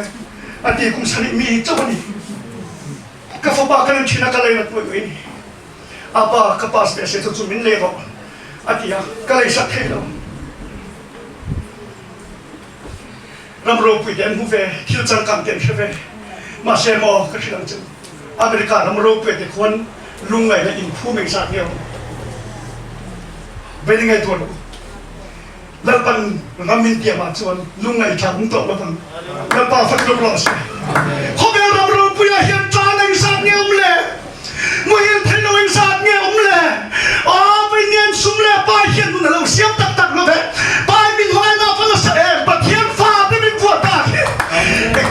ati kum sani mi chawani ka fa ba kan china ka lai na tu ni apa kapas be se chu min le ro ati ya ka lai sa the lo ram ro pu den hu ve thil chang kam ten ve ma se mo ka thilang chu America ram ro pu de kon lung ngai la in phu meng sa neo về ngay tuần lần pan ngắm minh tiệm mà chuan lúc ngày thằng tổ là phần lần pa phát lục lọt hôm nay làm rồi bây giờ hiện ra anh sát nghe ông lệ mới hiện thấy đâu anh sát nghe ông lệ bây niên sum lệ ba hiện mình là xiêm tắc tắc luôn thế ba mình hoài nào phân là sẽ bật hiện pha để mình vượt ta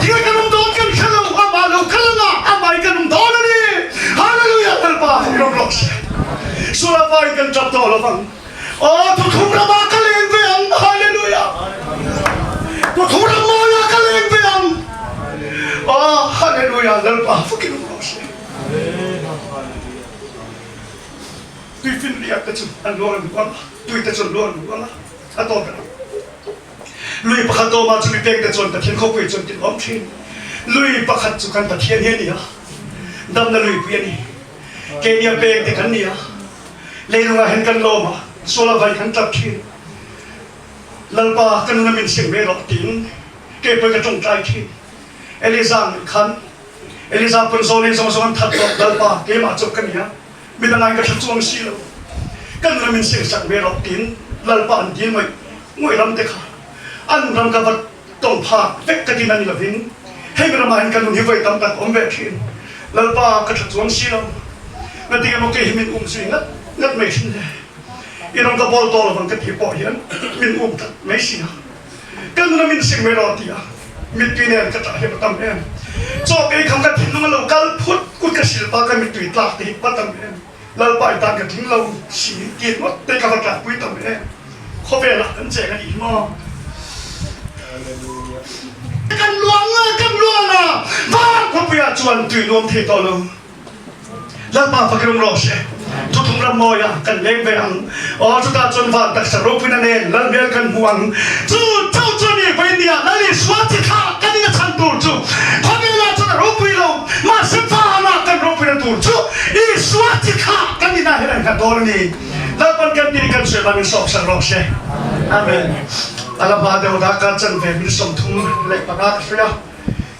kia cái nông đốn cái khăn lông mà lông khăn lông mà cái nông đốn đi hallelujah lần pa phát lục lọt số là vài cái chập tổ là phần tu thum rama kaleng beang hallelujah tu thum rama kaleng beang hallelujah lal pa fukin rose tu fin ria ta chu an lo an wa tu ta chu lo an wa ato ta lui pa khato ma chu mi pek ta chon ta thien kho pui chon tin om thin lui pa khat chu kan ta thien he ni ha dam na lui pu ni ke nia pek te kan ni ha leilunga hen kan lo ma sola vai kan tap thi lalpa kan na min sing me ro tin ke pe ka tong tai thi elizan khan eliza pun so le so so an that lalpa ke ma chok kan ya mi da nang ka chuang si lo kan na min sing sak me ro tin lalpa an din mai ngoi ram te kha an ram ka bat tong pha vek ka tin ani lovin he mi rama an kan ni vai tam tak om ve thin lalpa ka chuang si lo na ti mo ke himin sui ngat me sin irong ka bol tol bang kati po yan min ta mai sia kan na min sing me ro tia mit pinen ka ta he patam em cho ke kham ka thin no local phut ku ka sil pa ka mit tui tlak ti patam em lal pai ta ka thing lo si ki mo te ka ta pui tam em kho ve la kan che ka di mo kan luang ba ko pia chuan tui nom the to lo lal pa fa krong ro se tu thum ram mo ya kan leng ve ang chu ta chon van tak sa ro pina ne lal bel kan huang chu chau chu ni ve nia la ni swati kha kan ni chan tu chu khomi la chu ro pi lo ma se fa na kan ro pina tu chu I swati kha kan ni na he kan dor ni la pan kan ni kan se ban sok sa ro se amen ala ba de da ka chan ve mi som thum le pa ka fia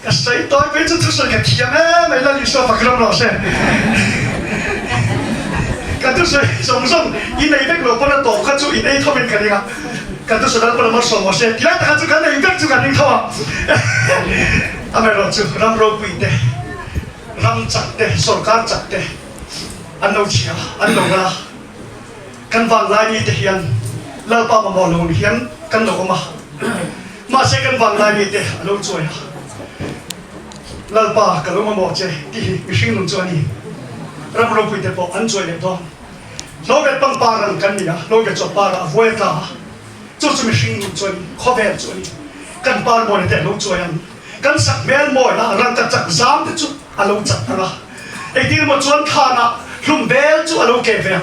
ka sai toi ve chu sa ka thia me la ni so fa kram ro se kan tu song in ei bek lo pona to kha chu in ei thomin kan ringa kan tu sadal pona ma so mo se tila ta chu kan ei bek chu kan ring thawa amero chu ram ro pui te ram chak te sarkar chak te an lo chia an lo ga kan wang lai ni te hian la pa ma mo lo ni hian kan lo ma se kan wang lai ni te lo choi la pa ka lo ma mo che ti mi sing lo choi ni ram ro pui te po an choi le to lo ve pang paran kan ni lo ve cho para vuelta chu chu mi hring lu choi kho ve choi kan par mo ne te lo choi an kan sak mel mo la ran ta chak zam te chu a lo chak anga e ti mo chuan khana hlum bel chu a lo ke ve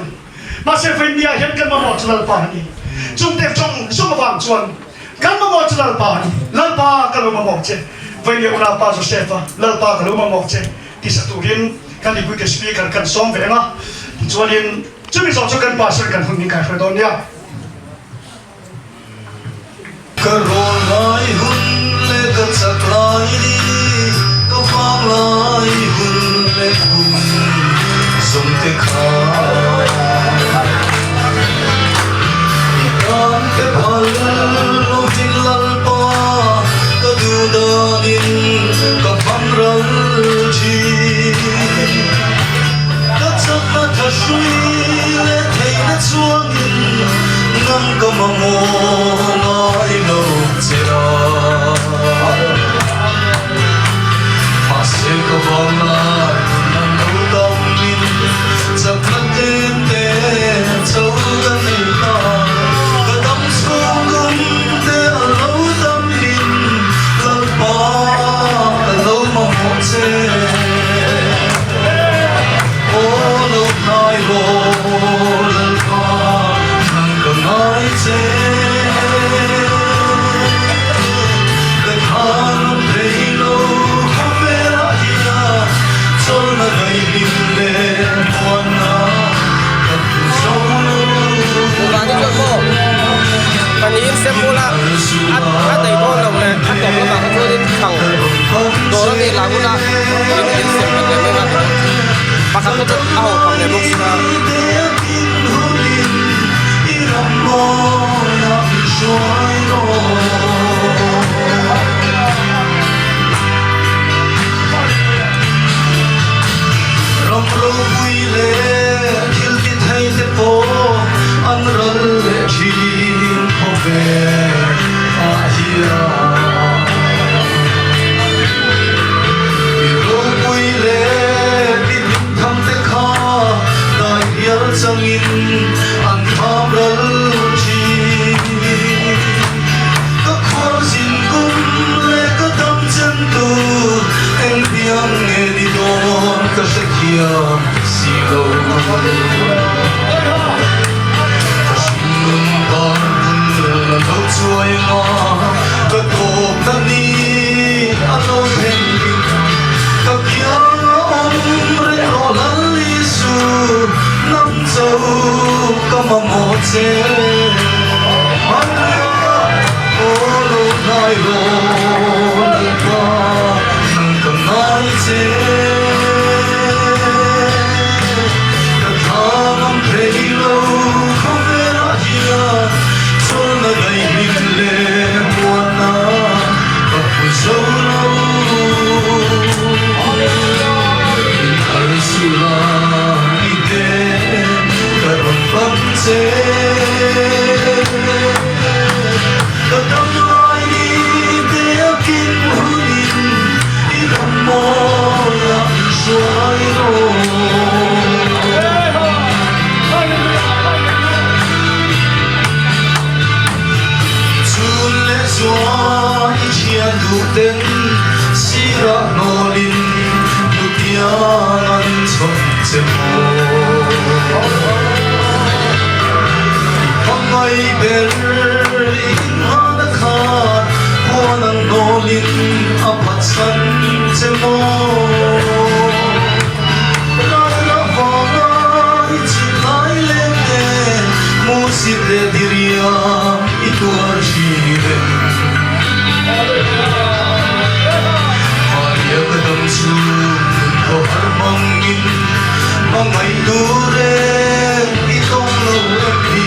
ma se fe ni a hen kan ma mo chal pa ni chung te chung wang chuan kan ma mo chal pa ni lal pa ka lo ma mo che ve ni una pa so sefa lal pa ka lo ma mo che ti sa turin kan di ke speaker kan som ve nga chuanin chumi so kan pastor kan hun ni ka fe don ya Karolai hun le ka chaklai ni ka wanglai hun le kun som te kha ikan ke phal lo tin lal pa ka du danin ka phamral ji ka chakna tha shui le thei na chuang ngam ka mamo ngai lo chera ma se ka wangai nan lo dam min chakna che all of my role nang ka ngai che the khan they lo vera hia chol na gai bin le mona ka tu solo Bani chọn bộ Bani in xem mô la Át đầy con đồng này Át tổng nó bằng cho đến thẳng Đồ nó đi làm ra Đi nó đi xem mình để mấy bạn Bác khăn có chất áo cầm để bốc ra Ram ro vui le thil ti thai te po an ral le thin ho ve a hia mi ro vui le ti tham te kha dai hial changin an tham ral thi ka khol sin kum le ka dam chan tu eng piang nge di don ka shakia si lo ka shin ban bun la lo chuai ma ka top ta ni a lo hen ka kya om re ro la li su nam chau ka ma mo che Olo nai ro ka nang ka nai che ka thanam phei lo khom vera hia chol na gai min le muana ka pu zo lo har sula ide ka ron pam che the damai ni te akin hunin iram mo la shuai ro chun le zwa i chian du ten sira nolin mutian an chon che mo Mai ber in hana khan Huanang nolin apatsan che mo Rana vanga ichilai lente Musit le diria ituar shiren Maria kadam su ko harmangin Mangai dure itong lo empi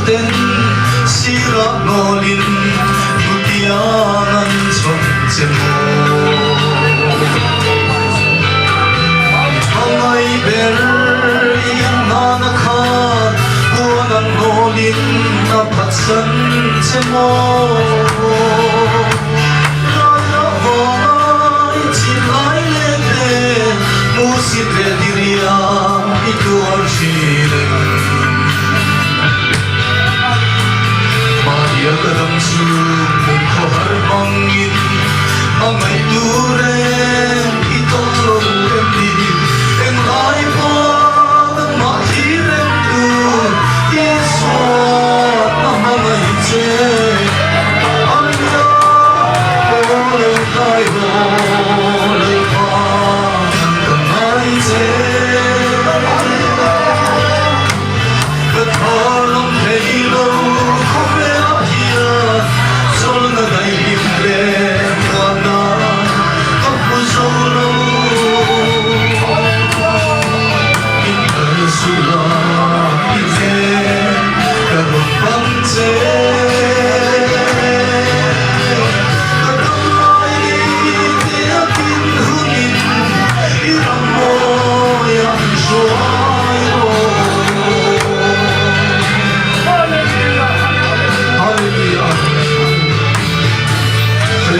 Ten sira nolin mutianan chon che mo Mangai ber in hana khan Huanang nolin apatsan che mo Rana vanga ichilai lente Musit le diria ituar shiren Maria kadam su mung ko harmangin Mangai dure itong lo emdi Eng lai pa nang mahiren du Yeso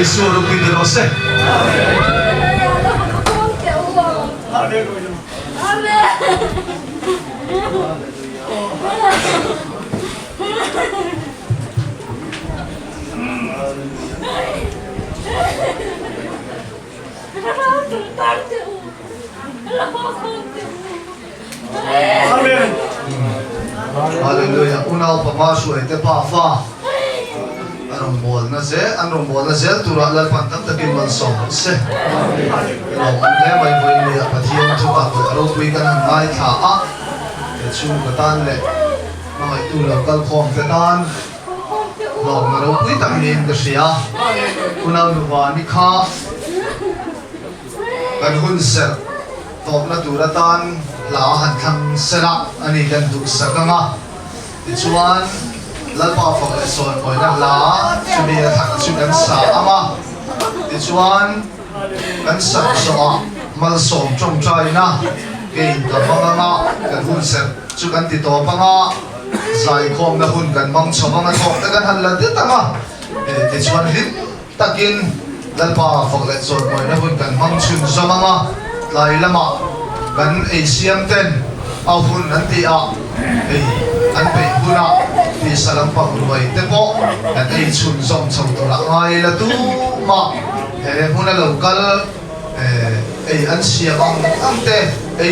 Yesu ro ki dro se 할렐루야. 아멘. Hallelujah. Unaw pa masu ite pa fa. Anong bol na se? Anong bol na se? Tura lal pantang takin man song se. Anong ane may boy niya patiyong tuka ko. Aro kuy ka ng ngay taa. Kachung katan le. Mga itulaw kalkong katan. Long na ro kuy tangin ka siya. Unaw nuwa ni ka. Kanhun ser. Top na turatan. Lahan kang serak ani kan duk sakanga. Ichuan lalpa fok leson oi na la chumi thak chu kan sa ama. Ichuan kan sa so mal som trong chai na ke ta panga kan hun ser chu kan ti to panga zai khom na hun kan mang chomanga thok ta kan hal ti tanga. Ichuan hit takin lalpa fok leson oi na hun kan mang chun somanga lai lama kan Asian ten ahun nanti a an pe huna di salam pa ruai tepo at ay chun som chau to la ngai la tu ma huna local an sia bang ante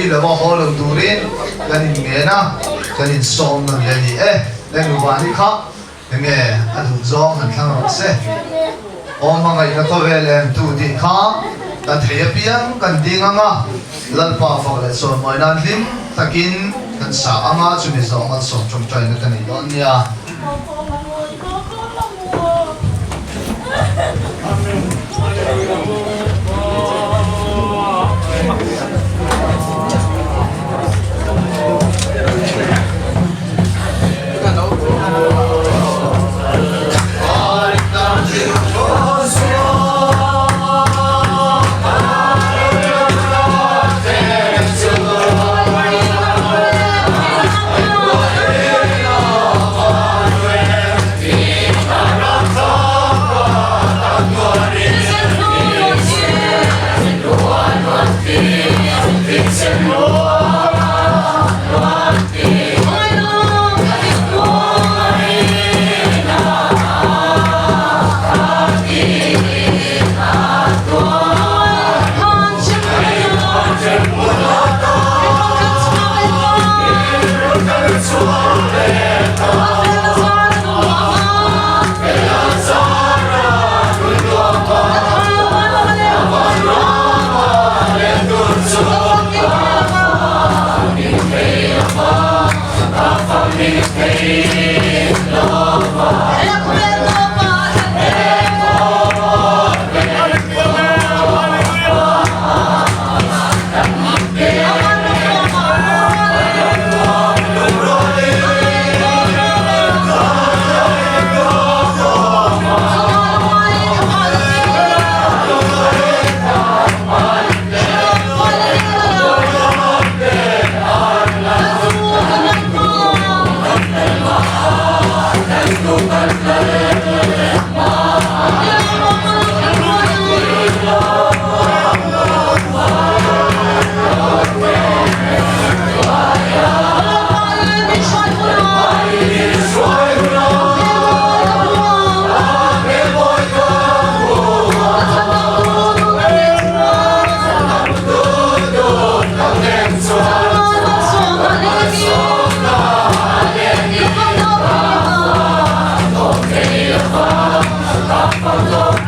la ba hol durin kan ngena kan som na yani len wani kha nge adu zong han thang se o mga ina to velen tu di kha ta thepiang kan dinganga lalpa fa le so mai nan lim takin kan sa anga chumi zo ma som chom chai na kan don ya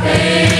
Hey